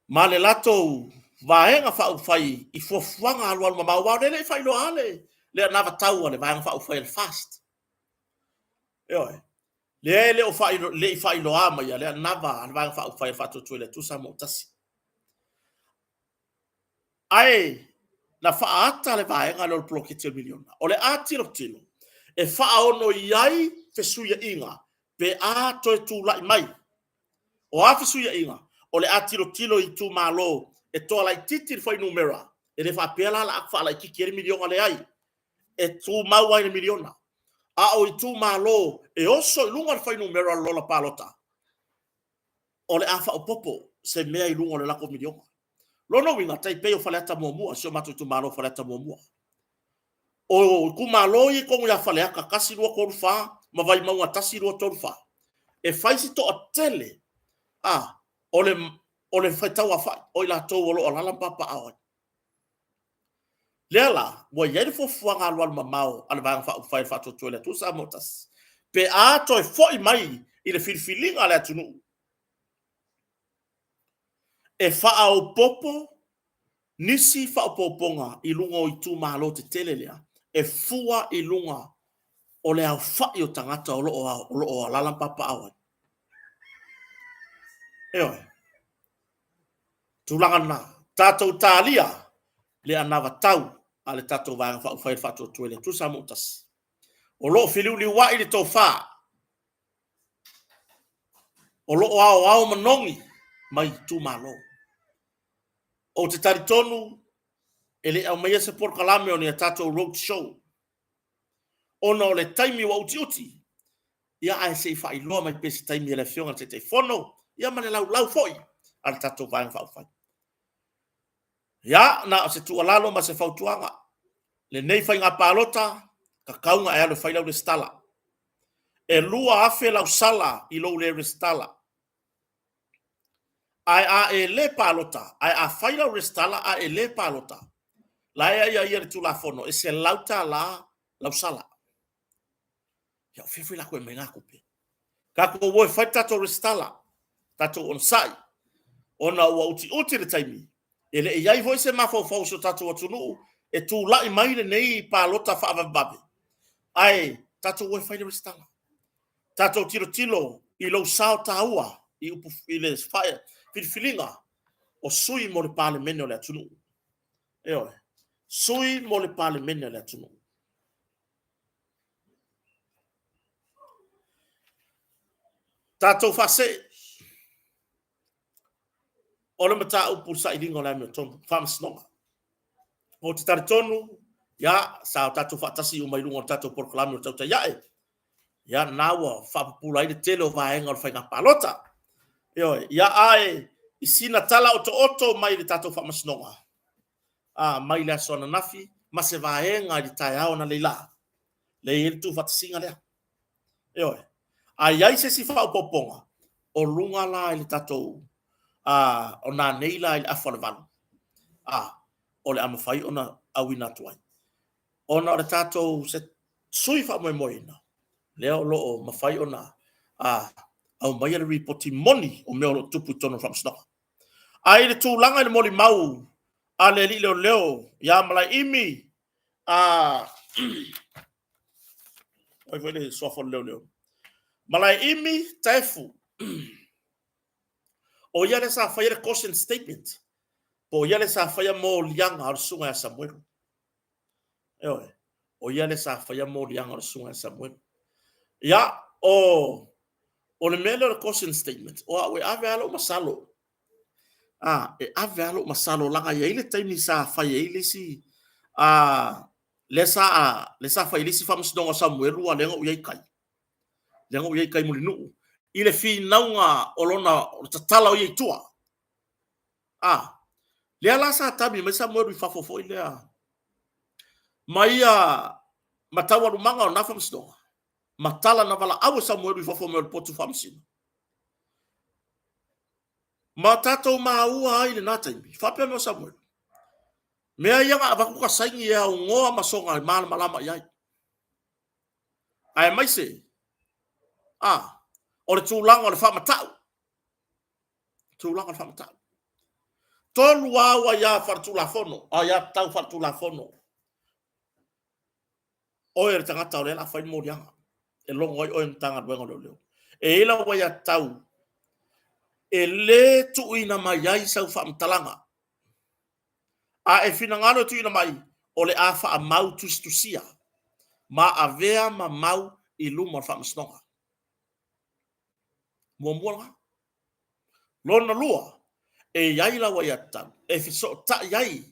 Ma le lato vaenga whao whai i fuafuanga alu ma mawau lele whai lo ale. le nava tau le vai fa ufa fast yo le o fa le fa lo ama ya le nava vai fa ufa fa to le tu sa mo tasi ai na fa ata le vai ngalo plokete miliona o le atiro tilo e fa ono iai fe suya inga pe a to tu la mai o a fe suya inga o le atiro tilo i tu malo e to la titi foi numera e le fa pela la fa la ki miliona le ai e tu maua i miliona a o i tu malo e oso i lunga fai numero lola palota o le afa o popo se mea i lunga le lako miliona lono winga tai peo faleta mua sio matu tu malo faleta mua o ku malo i kongu ya fale aka kasi lua korufa ma vai maua tasi lua torufa e faisi to a tele o le fai tau a fai o i la tau o lo o lalam papa awa Lela, wa yeri fo fuanga alwal mamao, alvang fa ufai fa to toilet tu sa motas. Pe a to fo i mai i le filfilinga le atunu. E fa au popo nisi fa o poponga i lunga o i tu malo te telelea. E fua i lunga o le au fa i o tangata o lo o lalam papa awa. Eoi. Tulanga na. Tatou talia le anava tau ale tatou vanga fa ufai fa to toilet tu sa motas. O lo filiu li wa i le tofa. O lo ao manongi mai tu malo. O te taritonu ele au mai se por kalame o ni tatou road show. Ona o le taimi wa uti. Ia ai se fa ilo mai pesi taimi ele fionga te te fono. Ia mane lau foi. Al tatou vanga fa ufai. Ia na se tu alalo ma se fautuanga. Le nei fai ngā palota ka kaunga e alo fai lau le stala. E lua afe lau sala i lo le stala. Ai a e le palota, ai a faila restala a e le palota. La ia ia tu la fono, e se lauta lau sala. Ia fifi la koe menga kupe. Kako wo fai tato restala, tato on sai. Ona ua uti le taimi. Ele e iai voi se mafau fau so tato watunu, e tu lai mai le nei palota fa avababe. Ai, tato wo fai restala. Tato tilo, i lo sao taua, i upu i le fire. Filfilinga o sui mo le pale mene o le atunu. Eoe, sui mo le pale mene o le atunu. Tatou fase, o le mata upu sa ilingo le ame o tonu, whamasnonga. O te taritonu, ia, sa tatou fatasi o mailunga o tatou porkalami o tauta iae. Ia, naua, whapupula i le tele o vaenga o le whainga palota. Eoe, ia ae, i sina tala o to oto mai le tatou whamasnonga. Mai le asona nafi, ma se vaenga i tai ao na leila. Le i tu fatasinga lea. Eoe. Ai se si whao poponga. O lunga la i le tatou. O na neila i le awhanawalu. O le amawhai o na awina tuai. O na o le tatou se sui wha moe moina. Leo lo o mawhai o na au mai le ripoti moni o meo lo tupu tono whamsnoka. Ai le tūlanga i le moli mau. A le li leo ya malai imi oi vele sofo leo malai imi taifu o ya le sa fa ya caution statement po ya le sa fa ya mo lianga ar sunga ya Samuel o ya le sa fa ya mo lianga ar sunga ya Samuel ya o le mele caution statement o we ave alo masalo e ave alo masalo langa ya ile taimi sa fa ya ile si le sa fa ilisi fa msdonga Samuel wa lenga uyai kai mulinu ile fi naunga olona tatala uyai tua le ala sa tabi me Samuel fa fofo ile maia matawa rumanga o nafa msdonga matala na vala awu Samuel fa fofo me potu fa msina matato maua ile natai fa pe me Samuel mea ia nga avaku ka saingi ia o ngoa masonga malama iai. Ai mai se. O le tūlanga o le whamatau. Tūlanga o le whamatau. Tolu awa ia wharatula fono. Ia tau wharatula fono. o e tanga tau le la fai mo dia e lo ngoi o tanga wenga lo e la wa ya tau e le tu ina mai ai sau fa mtalanga a e fina ngalo tu ina mai o le afa a mau tusia ma avea ma mau i luma fa msnonga mo mo lona lua e yai la wa ya tau e fiso ta yai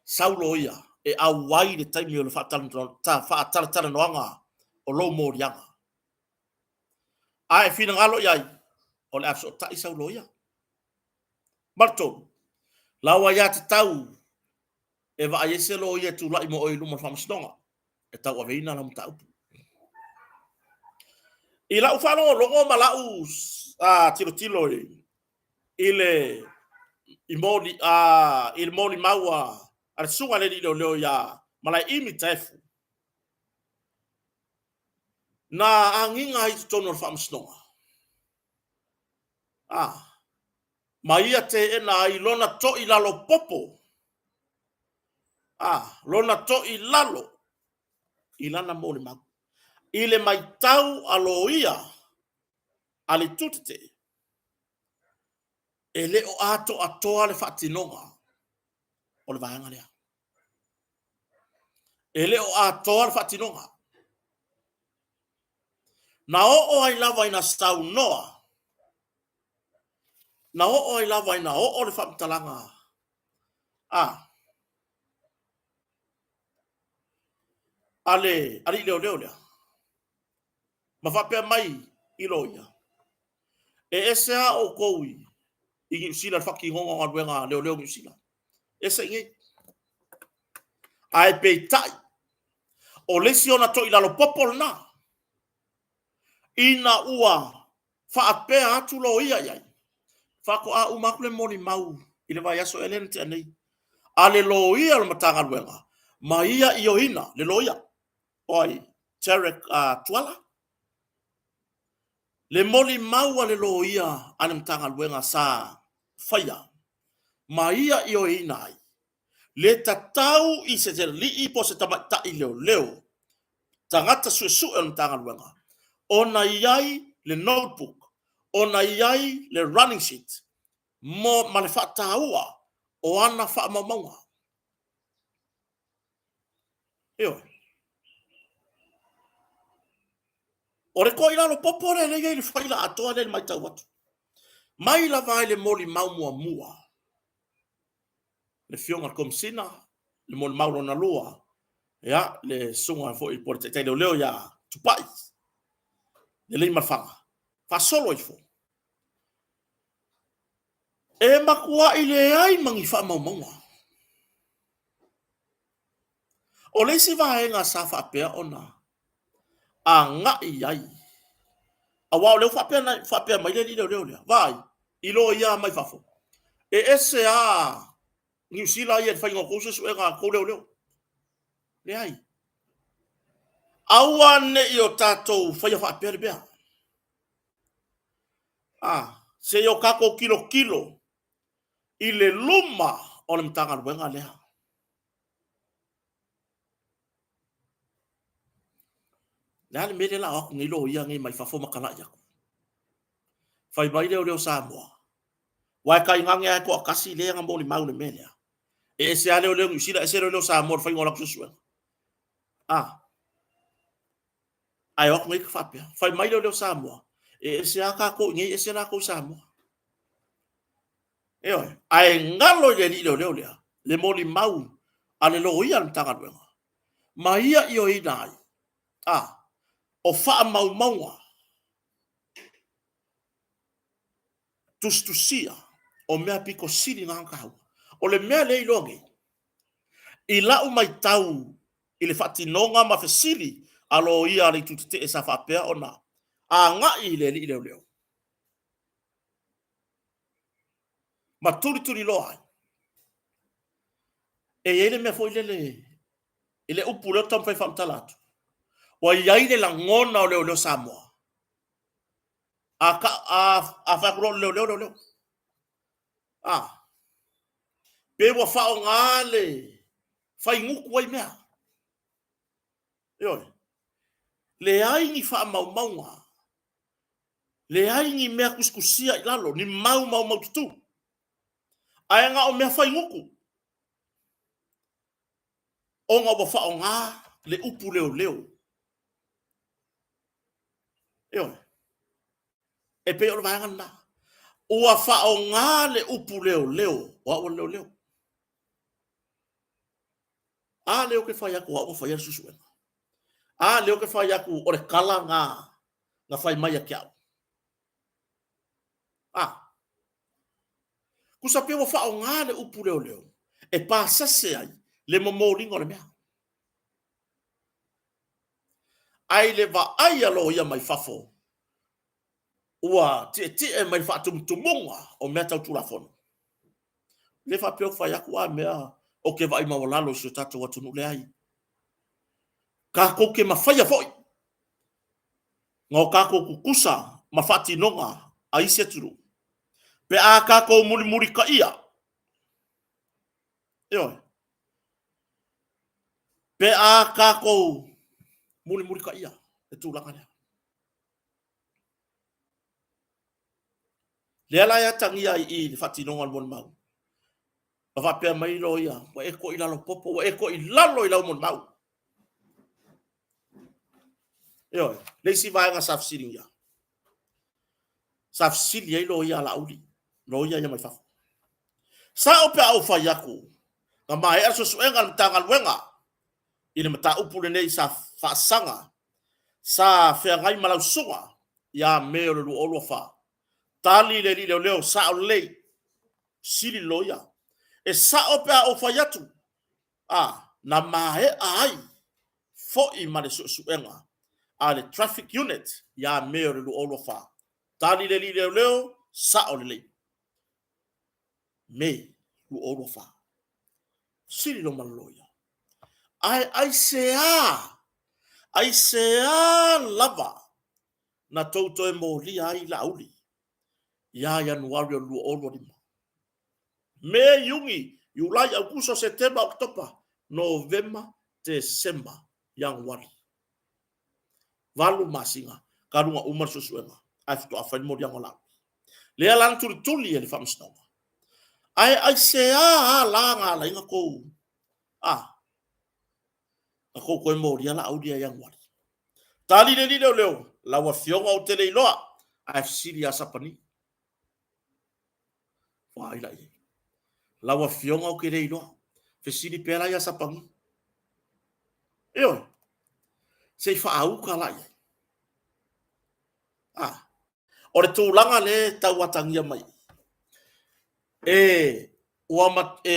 saulo ia e au wai de taimi o le fa tal noanga o lo mo rianga a e fina ngalo yai o le afso ta saulo ia marto lawa ya te tau e va ai se lo ia tu lai mo o luma fa msnonga e tau aveina la mtau i la ufalo longo malau a tilo ile il moli maua al sunga le leo ya malai imi tefu na anginga i tono fa msnonga maia te ena i lona to i lalo popo lona to i lalo i lana moli mau ile mai tau aloia ale tutite ele o ato atoa le fatinonga o le vaanga lea ele o atoa le fatinonga na o ai lava ina stau noa na o ai lava ina o le famtalanga ale leo ma fa pe mai i loia e ese a o koui i sila faki honga wa wenga leo mi sila ese nge ai pe tai o lesi ona to i lalo popol na ina ua fa ape atu lo ia yai fa ko a umakule moni mau i le vai aso elene te anei ale lo ia le matanga wenga ma ia i o ina le lo ia oi Tarek tuala le moli mau ale lo ia ane matanga wenga sa faya ma ia i o ina ai le tatau i se te li i po se tamata i leo tangata su e matanga wenga ona iai le notebook ona iai le running sheet mo male fataua o ana fa maunga io ore ko ila lo popore le ye le faila atoa le mai tau watu mai la vai le moli mau mua le fionga komsina le moli mau na lua ya le sunga fo i porte te leo ya tupai le mafanga fa solo ifo e makua ile ai mangi fa maunga o le si vai nga safa pe ona anga iai awa le fa pe mai le leo vai ilo ia mai fafo e ese a New Zealand ia fai ngoko se suenga ko leo le ai awa ne i o tatou fai fa pe bea se yo kako kilo i le luma o le mtanga wenga lea le mele la o ngilo ia ngi mai fafo makana ia fai mai leo Samoa wai kai ngange ko kasi le nga moli mau le mele e se ale leo New Zealand se leo Samoa fai ngola suenga ai ok ngai fa pe fai mai leo Samoa e se aka ko ngi e se la ko Samoa ai ngalo ye leo le moli mau ale lo ia mtanga wenga maia i o inai o fa maunga tustusia o mea piko siri nga hau o le mea le ilonge i lau mai tau i le fatinonga ma fesili alo ia le tutite e sa fapea ona nga i le li leo ma turi loa e ele mea foi le upu leo tam fai famtalatu wa iai le langona o leo Samoa a fakuro leo pe wa fa ngale fai nguku wai mea Ioi. Le aingi wha mau maunga. Le aingi mea kuskusia i lalo. Ni mau tutu. Ai nga o mea whai nguku. O nga wa wha o ngā le upu leo. Ioi. E pe o le vaenga na. Ua wha o ngā le upu leo. Wa o leo. A leo ke whai aku wa o whai susuenga. A leo ke whai aku o le kala ngā whai mai a kiao. Kusa pe wa wha o ngā le upu leo. E pa sase ai le momoringa o le mea. Ai le va ai alo ia mai fafo. Ua te mai whaatumutumunga o mea tau tulafono. Le wha peo whai aku a mea o ke vai mawalalo si o tatou atunu le ai. Ka koke mawhaia foi. Ngau ka koku kusa mawhati nonga a isi aturu. Pe a ka kou muri ka ia. Ioi. Pe a ka kou muri ka ia. E tūlanga lea. Le ala ia tangi ai I le whati nonga al mon mau. Wa pea mai lo ia. Wa eko I lalo popo. Wa eko I lalo I lau mon mau. Ioi. Leisi vaenga safsiri ia. Safsiri ia lo ia la uli. Lo ia ia mai fafu. Sa o pea au whai aku. Nga mai aso suenga mtangal wenga. Ine mata upule nei sa whaasanga. Sa whea ngai malau sunga. Ia meo le luolo wha. Tali le li leo sa o lei. Sili loia. E sa o pea au whai atu. Na mahe ai. Fo I male suenga. A le traffic unit. Ia meo le luolo wha. Tali le li leo sa o lei. Me luolo wha. Sili lo maloia. Ai sea lava na toto e mori ai la uli. Ia Januari o luolo lima. Me yungi, Julai, Augusto, September, Oktober, November, December, Januari. Valu masinga, karunga umar susuenga. Ai fito afai mori angola. Lea lang tuli e le famsnonga. Ai sea langa la inga kou. Ako koe mori ala audia Januari. Tali le leo, la wa fionga o tele iloa. Ai siri asapani. Wa ila i. La wa fionga o kere iloa. Fe siri pela ia sapangi. Eo. Se fa au kala ia. O le tūlanga le tauatangia mai. E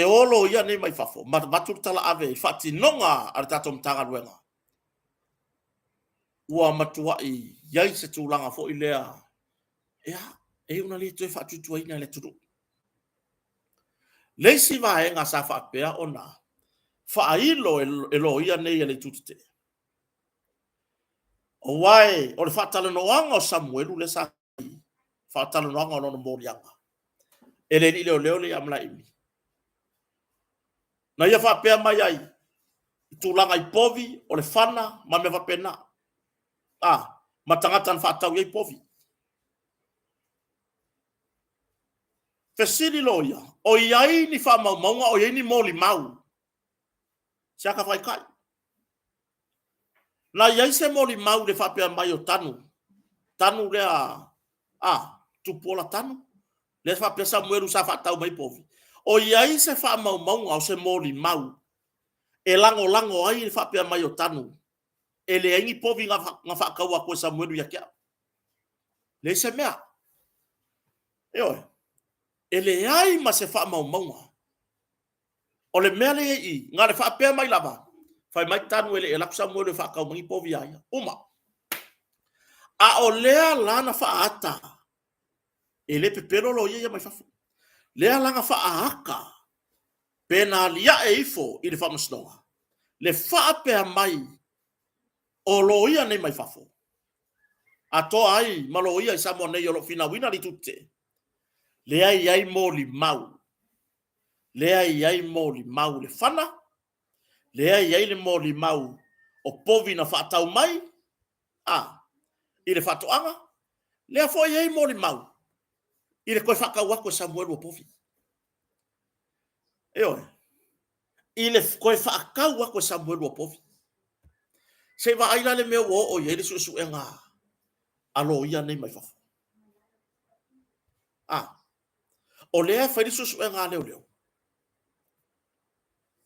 olo ia nei mai fafo. Matur tala ave. Fati nonga ar tato mtanga luenga. Ua matua I iai se tūlanga fo I lea. Una le toi fatu tua ina le turu. Leisi vaenga sa whapea o nā. Whailo e lo ia nei le tutute. O wai, o le whatala noanga o Samuelu le sa. Whatala noanga o nono morianga. E le ni leo le amla imi. Na ia whapea mai ai. Tūlanga I povi, o le whana, ma me whapena. Matangatan whatau I povi. Fesiri loia. O iai ni whamaunga, o iai ni moli mau. Siaka whai kai. Na iai se moli mau le whapea mai o tanu. Tanu lea, tupola tanu. Le whapea Samuelu sa whatau mai povi. O iai se whamaunga o se moli mau. E lango ai le whapea mai o tanu. E le ingi povi nga whakau a koe Samuelu ia kia. Le se mea. Eoi. E le ai ma se whamaunga. O le mea le I, ngā le whapea mai lava. Whai mai tanu ele e laku Samuelu whakau mangi povi aia. Uma. A o lea lana whaata. E le pepero lo ia mai whafu. Lea langa whaaka. Pena lia e ifo I le whamasnonga. Le whaapea mai. O lo ia nei mai whafu. A toa ai, malo ia I Samoa nei o lo fina wina li tute. Lea iai moli mau. Lea iai moli mau le whana. Lea iai le moli mau o povi na whaatau mai, i le whaatoanga, lea fo i hei moli mau, i le koe whakau ako Samuel o povi. I le koe whakau ako Samuel o povi. Se wa aila le meo o i hele su e ngā, alo ia nei mai whafo. O lea whairi su e ngā leo leo.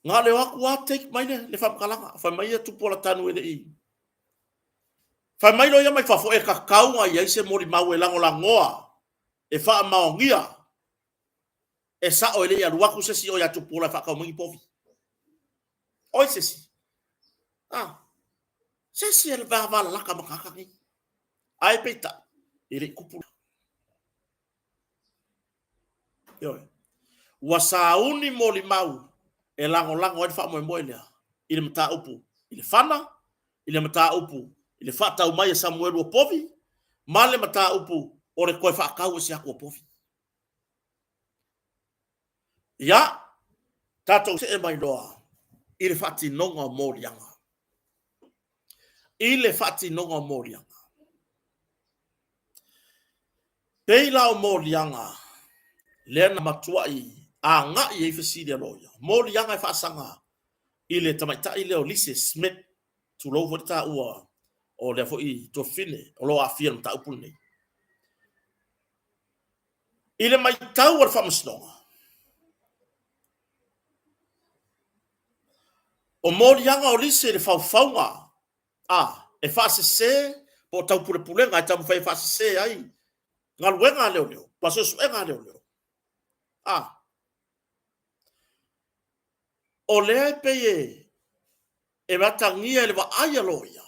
Ngā leo aku a take mai le whamkalanga, whai mai a tupola tanu ele i. Whai mai lo ia mai whafo e kakaunga i eise mori mau e lango la ngoa, e wha maongia, e sa o ele i aluaku sesi o ia tupola whakau mangi povi. Oi sesi. Sesi e le wahala laka makakangi. Ai peita, i re kupula. Ua sauni moli mau, e lango e wha moe lea. I le mata upu, i le whana, i le mata upu, i le whaatau mai e Samuel o povi, ma le mata upu, o le koe whaakau e siako o povi. Ia, tatou se e mai loa, i le whati nonga o morianga. I le whati nonga o morianga. Peila o morianga, lena matua i, a nga i e whesiri aloia. Morianga e whaasanga, i le tamaitai leo Lise Smith, tu lau fo ta ua, o le fo i to fine, o lo a fia mta upul nei. I le mai tau ar whamasnonga. O morianga o Lise le whauwhaunga, e whaasese, po tau pule pulenga, e tau mwhai whaasese ai, ngā luenga leo leo, pasosu e ngā leo leo. O lea peye, e matangia e le wa aia loia.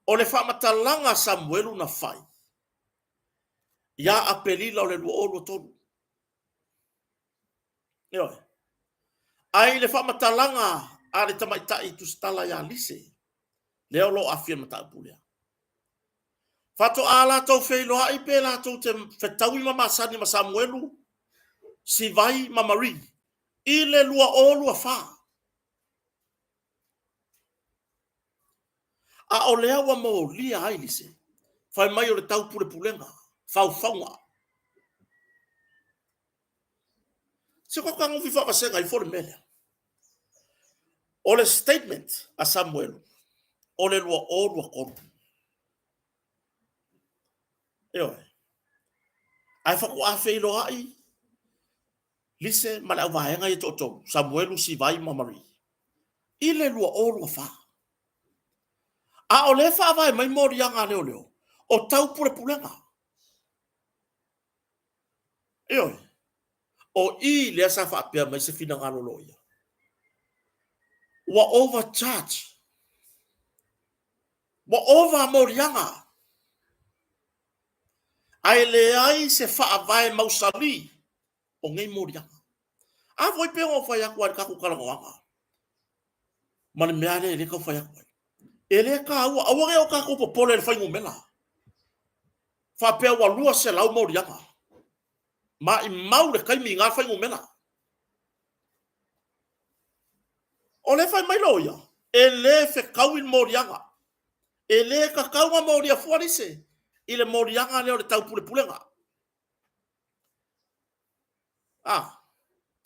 O le whamatalanga Samuelu na whai. Ia a pelila o le lua olu tonu. Ai le whamatalanga a le tamaitai tu stala ia Lise. Leo lo a fia mata apulea. Fato ala tau feilo hai pe la tau te whetaui mama sani ma Samuelu. Si vai mamari. I le lua olu a wha. A o lea wa mo lia ai Lise. Fai mai o le tau pule pulenga. Fau faunga. Se kwa kangu fifa wasenga i fore mele. O le statement a Samuelu. O le lua olu a koru. Ai whaku a feilo ai. Lise mala vaenga i toto. Samuelu si vai mamari. I le lua olu a wha. A o le wha vai mai mori anga leo leo. O tau pure pulenga. O i le asa wha apea mai se fina ngalo loia. Wa overcharge. Wa over mori anga. Ai le ai se wha vai mausali. O ngai mori anga. A voi pe o whai aku ai kaku kalangoanga. Mane meare ele kau whai aku ai. Ele ka ua awage o kaku po pole le whai ngumela. Wha pea wa lua se lau mori anga. Ma i mau le kaimi ngā whai ngumela. O le whai mai loia. Ele fe kauin mori anga. Ele ka kaunga mori a fuarise. Ile mori anga leo le tau pule pulenga.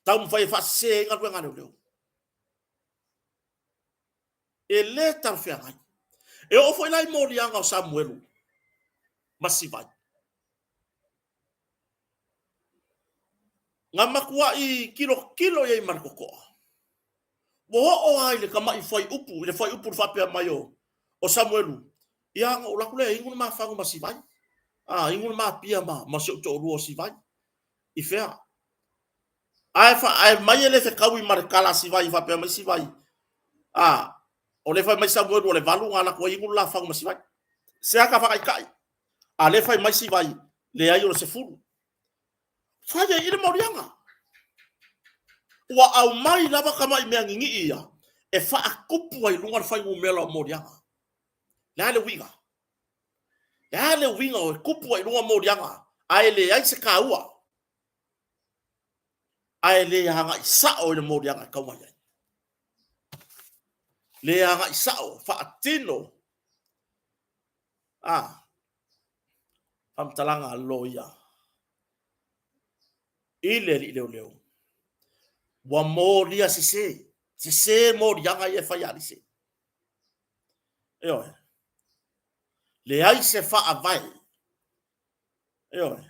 Tau mwhai whase inga kua ngā leo. Ele tar whea ngai. E o foi lai mori anga o Samuelu. Masi vai. Ngā makua i kilo i marikokoa. Woho o ai le kama i whai upu. Le whai upu whapea mai o Samuelu. Ia ngā ulaku lea inguna maa whangu masi vai. Inguna maa pia maa. Masi o to rua si vai. I whea. Ai mai ele fe kaui marikala si vai. Whapea mai si vai. O le whai mai Samuelu o le valu ngā lako inguna la whangu masi vai. Se aka whakai kai. A le whai mai si vai. Le ai o le se furu. Whai e ire morianga. Ua au mai lava kama i mea ngingi ia. E whaakupu ai lunga whai umela o morianga. Lea le winga. Lea le winga o e kupu ai lunga morianga. Ai le ai se kaua. Ai le hanga i sao i le morianga kauma iai. le anga isao faatino am talanga loia ile leo wa moria se moria ia fa ya se yo le ai se fa avai yo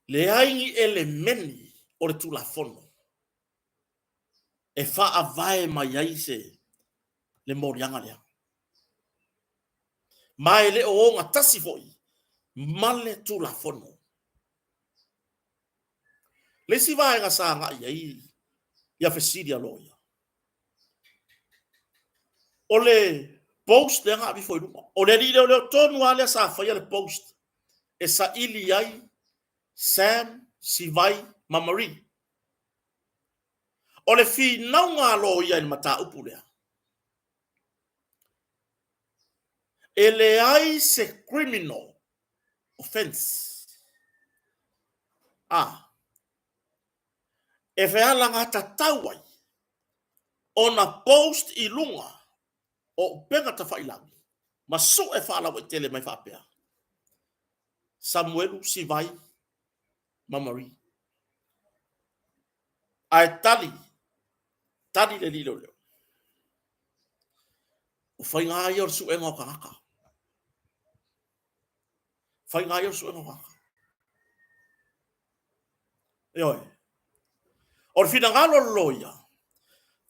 le ai elementi o le tula fono e fa avai mai ai se le moria le mai le o nga tasi foi male tula fono le si vai nga sa nga ia fesidia loia o le post le nga bi foi o le le tonu ale sa fa le post e sa ili ai Sam Sivai Mamari o le fi naunga loia in mata upulea ele ai se criminal offense e feala ngata tawai ona post i lunga o penga ta failangi ma su e fala o tele mai fapea Samuel Sivai Mamari ai tali le lilo leo o fai nga yor su e ngoka ngaka fai nga yor su e ngoka yoi o fina ngalo loia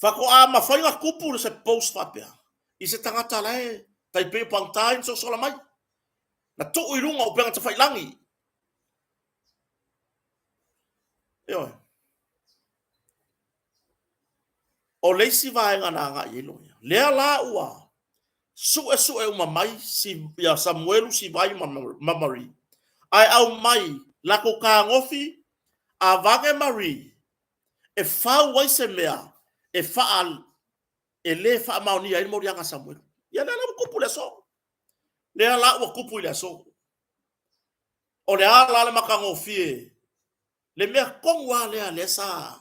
fako ama fai nga kupu se post fapea i se tangata lai tai pe pantain so sola mai na to i runga o penga ta failangi yoi o leisi vai nga na nga yelo lea la ua su e uma mai si ya Samuel si vai Mamari ai au mai la ko ka ngofi a vange Mari e fa wai se mea e fa al e le fa mauni ai mo yang Samuel ya na la kupu le so le la ua kupu le so o le ala le maka ngofi le mea kongwa le sa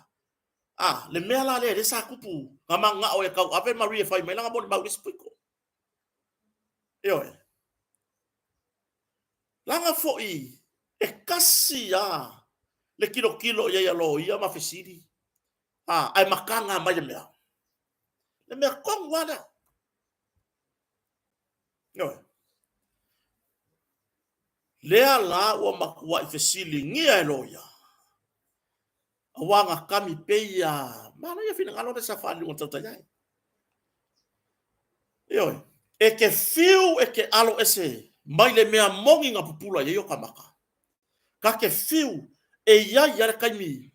le mea la le sa kupu ngama nga o e kau ave Mari e fai mai la mo ba spiko yo langa foi e kasi le kilo ia lo ia ma fesiri ai makanga mai le mea kong wala yo le ala o makua i fesili ngia e loia awanga kami peia mana ia fina ngalo de safari o tata yai yo e ke fiu e ke alo ese mai le mea mongi nga pupula ye yo kamaka ka ke fiu e ia ia kaimi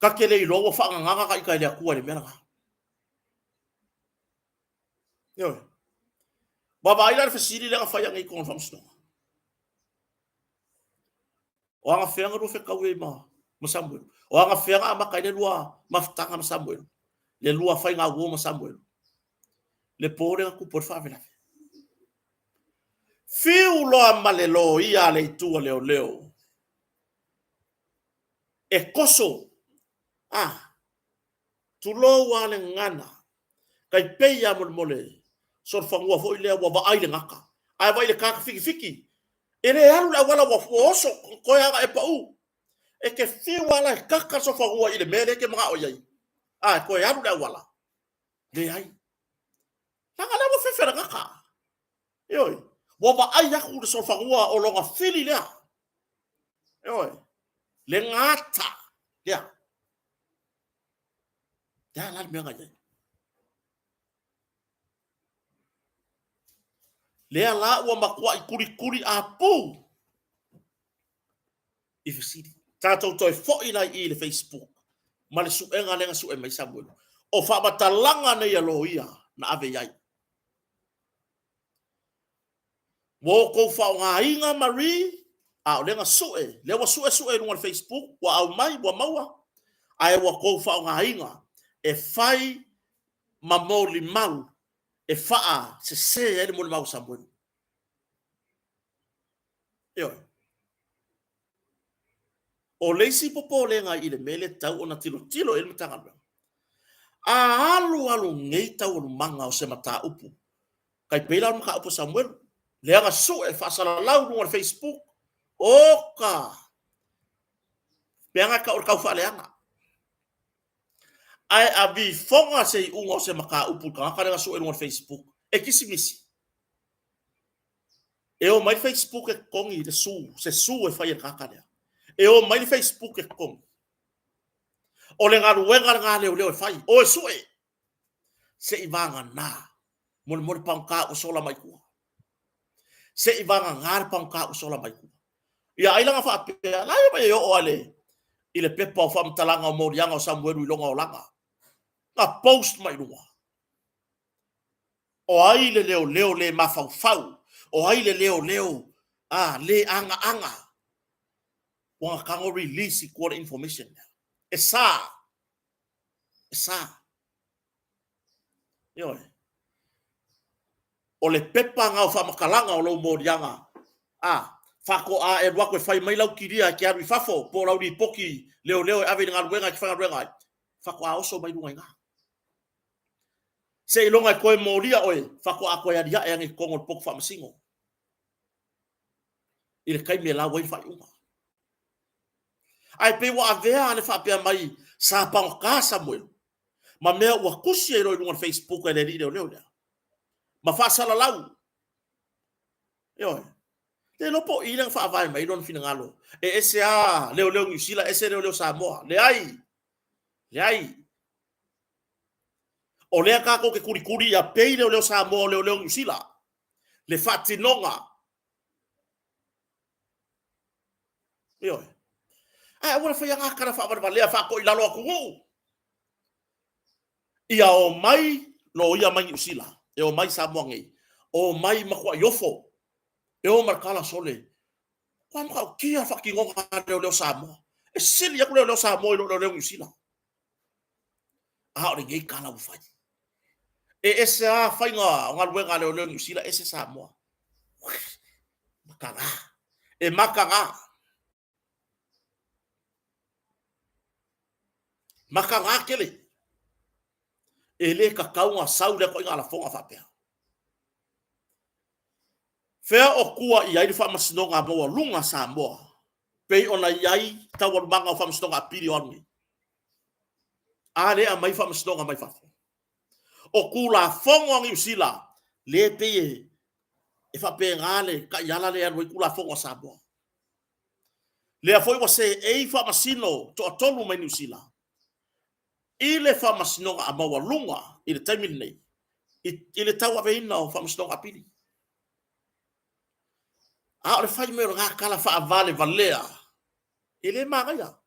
ka ke le lo fa nga ka ka le akua le mea yo baba ila fesili le fa yang i kon fam sto o anga fenga ru fe kawe ma Samuel o anga fenga ma ka le lua maftanga ma Samuel le lua fa nga wo ma Samuel le pore ku por favela fiu lo amalelo ia le tu leo e koso tu lo wale ngana kai pe ya mole sor fangua fo ile wa ba ai le ngaka ai vai le ka fiki ele alu la wala wa foso ko ya e pa u e ke fiu wala ka so fangua ile mele ke ma o yai ko ya alu la wala le ai la mo fe fe ngaka yoi wa ba ai ya ku so fangua o longa fili le yoi le ngata ya la me ngai le ala ua makua i kuri a pu i fesidi tatou toi fo'i lai i le Facebook ma le su'ega lega su'e mai Samuel o fa'amatalaga nei aloia na ave iai wo kou fa'aogāiga Mari o lega su'e le ua su'e luga le Facebook ua au mai ua maua ae ua kou fa'aogāiga e fai ma molimau e fa'a se ai le molimau Samuel o leisi popo le ngai ile mele tau ona tilo ele tanga alu ngei tau manga o se mata upu. Kai pela maka upu Samuel. Leanga so e fasala lau no Facebook. Oka. Peanga ka o kau fa leanga. Ai abi fonga se ungo se maka upu ka ka so e no Facebook. E kisimisi. E o mai Facebook e kongi de se su e fai e kakarea. E o mai Facebook e kongi. O le ngaru wenga ngā leo e fai. O e su e. Se i vanga nā. Mole pangka o sola mai kua. Se i vanga ngāre pangka o sola mai kua. Ia ailanga wha apea. Lai mai o ale. I le pepa o whamtalanga o morianga o Samuelu i longa o langa. Nga post mai runga. O ai le leo le mafau. O ai le leo le anga. Wanga kango release i kua information. E sa. Ioi. O le pepa nga o whamakalanga o lau morianga. Whako a e wako e whai mai lau kiria ki aru i whafo. Po lau ni poki leo e ave ngā ruenga ki whanga ruenga. Whako a oso mai runga ngā. Se ilonga e koe moria oe. Whako a koe aria e angi kongo poku whamasingo. I le kai me la wai whai unga. Ai pe wa avea ane whapea mai. Sa pang ka Samuel. Ma mea ua kusi e roi runga Facebook e le ri leo lea. Ma whaasala lau. Ioi. Le lopo i lang whaavai mai ron fina ngalo. E ese a leo New Zealand, ese leo Samoa. Le ai. O lea kako ke kurikuri a pei leo Samoa, leo New Zealand. Le whatinonga. Ioi. Ai, wana whai anga kara whaavai lea whako i lalo aku ngou. Ia o mai, no ia mai New Zealand. E o mai Samoa ngei. O mai makua iofo. E o markala sole. Kwa mka kia whaki ngonga leo Samoa. E sili aku leo Samoa i leo New Zealand. Ore ngei kala ufai. E ese a whai ngā ruenga leo New Zealand, ese Samoa. Makanga. E makanga. Makanga kele. E le kakaunga saule ko inga la fonga whapea. Fea o kua i ai wha masinonga moa lunga Samoa. Pei ona i ai tawa manga o wha masinonga piri onui. Ale a mai wha masinonga mai whafo. O kula fonga New Zealand. Le peye. E whape ngale ka iala le anu i kula fonga Samoa. Le a foi wase e wha masino to atolu mai New Zealand. I le wha masinonga a maua lunga. I le taimini nei. I le tawa veina o wha masinonga piri. A ore fai meo ngā kala wha avale valea. Ele magaya.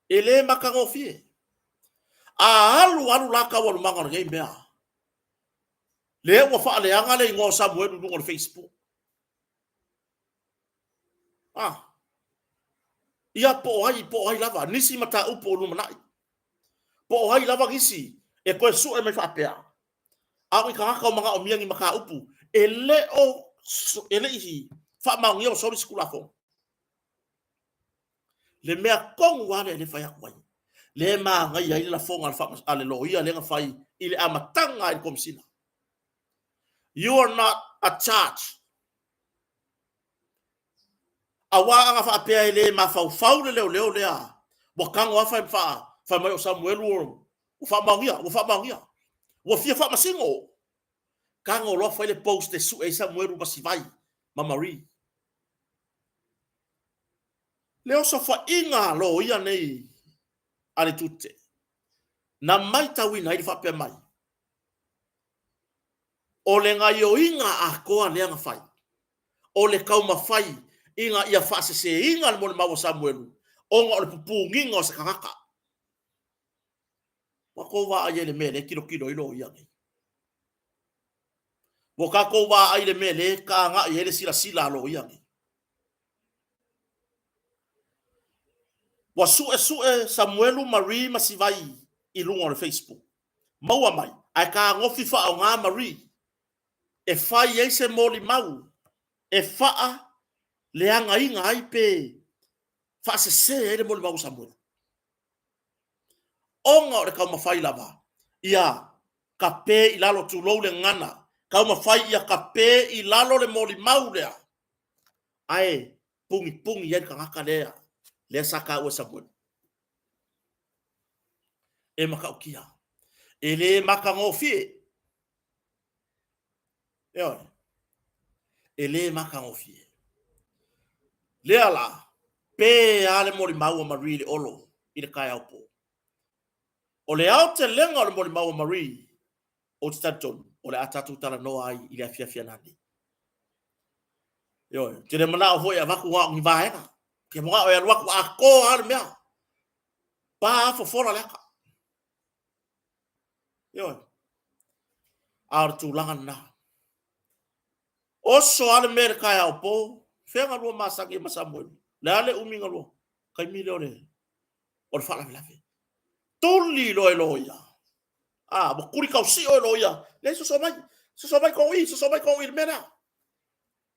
Ele makangofie. A alu laka walu manga ngei mea. Le ua wha aleanga le ngō Samuelu nungo Facebook. Ia po hai lava. Nisi mata upo luma nai. Po hai lava gisi. E koe su e mai whapea. A ui kakao mga o miangi maka upu. Ele ihi fa maungia o sori skula fo le mea kongu wane le fai akwai le ma ngai ai la fonga fa ale loia le fai ile amatanga i komsina. You are not a charge. Awa anga fa pe ile ma fau leo lea bo kango fa mai o Samuel o fa maungia o fia fa masingo kango lo fa ile post e su e Samuel basivai mamari leo so fa inga lo ia nei ale tutte na mai tawina i fa pe mai o le ngai o inga a koa le nga fai o le kauma fai inga ia fa se inga mo le mawo Samuel o nga le pupunginga o se kakaka wa ko wa ai le mele kilo i lo ia nei wo ka ko wa ai le mele ka nga i le sila lo ia nei wa su e Samuelu Marie masivai i lunga o Facebook. Maua mai, ai ka ngofi wha o ngā Marie. E whai ei se moli mau. E wha leanga inga ai pe. Wha se e le moli mau Samuelu. onga o le kau mawhai lava. Ia, ka pē I lalo tūlou le ngana. Kau mawhai ia ka pē I lalo le moli mau lea. Ai, pungi yen ka ngaka lea. Lea saka ua Samuel. E maka ukia. E le maka ngofie. Eo. E le maka ngofie. Lea la. Pē ale moli mau Marie le olo. I le kai aupo. O le au te lenga o le moli mau Marie. O te taton. O le atatu tala noa ai. I le afia nani. Yo, te mana o hoi a waku wa ngi vaenga. Ke mga o ya waku a ko har mea. Pa fo fora leka. Yo. Ar tu langan na. Oso ale mere kai au po. Fenga lua masaki ma Samuel. Le ale uminga lua. Kai mile o le. O le fala lafe. Tuli lo ya. Ah, mo kuri kau si o lo ya. Le so mai ko i mena.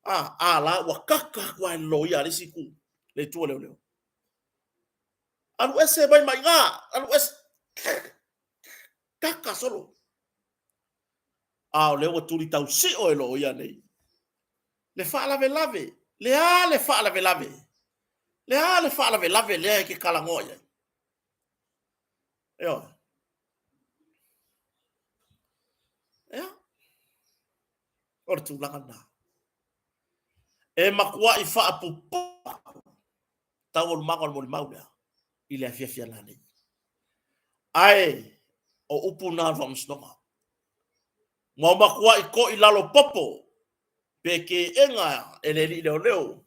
La wakaka kwa lo ya le siku. Le tu le. Alu ese mai nga, alu ese kaka solo. Le o tuli tau si o lo ya nei. Le fa lave. Le fa lave. Le fa lave le ke kala ngoya. Yo. Ya. Or tu langana. E makua I fa apu. Tau o mangol mo maula. Ile afia nani. Ai o upu na va mstonga. Mo makua I ko I lalo popo. Peke enga ele li leo.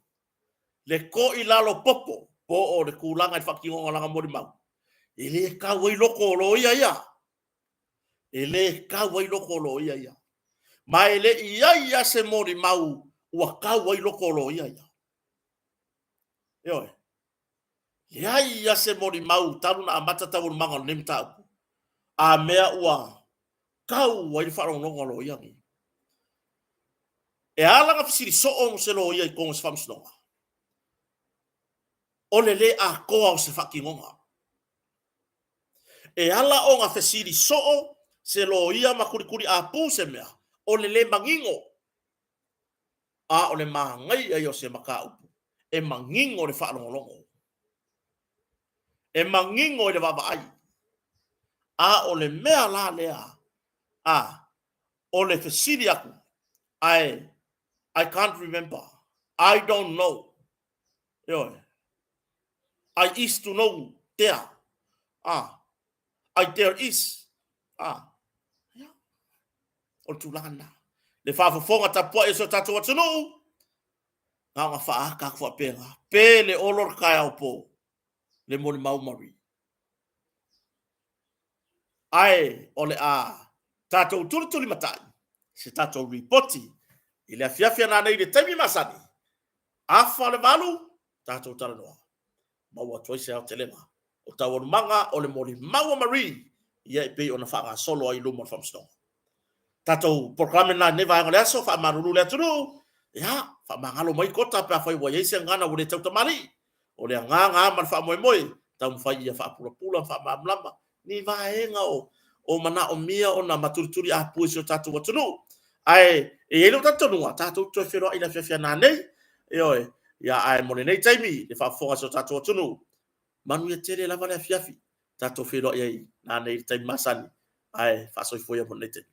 Le ko I lalo popo. Po o le kulanga I whakingonga langa mori mau. Ele ka wai loko lo ia. Ele ka wai loko lo ia. Ma ele ia se mori mau. Ua ka wai loko lo ia. Yo. Ia se mori mau. Taru na amata tawu manga nem tau. A mea ua. Kau wai wharong longa lo ia. E alanga fisiri so'o se lo ia I kongo se whamsnonga. O le a koa o se whakingonga. E ala o nga fesiri so'o se lo ia makurikuri a pu se mea. O le mangingo. O le mangai ai o se maka upu. E mangingo le whaalongolongo. E mangingo le waba ai. O le mea la lea. O le fesiri aku. I can't remember. I don't know. Yo. I used to know there. There is. Yeah. O tulana. Le whafafonga tapua e so tatua tunu. Nga whaaka kwa penga. Pe le olor kai au po. Le moni maumari. O le tatou tuli matai. Se tatou ripoti. I le afiafia na nei le taimi masani. Afa le valu. Tatou taranoa. Maua toise au telema. O tawon manga o le moni maumari. Ia I pe ona whaanga solo ai lumo whamstong. Tatou proklame na neva ngale aso fa marulu le tunu ya fa mangalo mai kota pa fa wa yese ngana wo le tau tamari o le nga man fa moi tam fa ia fa pula fa mamlama ni va enga o mana o mia o na matuturi a puso tatu tunu e lo tatu no tatu to fero ina fia na nei ya mo nei taimi le fa fo so tatu tunu manu ye tele la vale fiafi tatu fero ia na nei taimi masani fa so fo ya bonete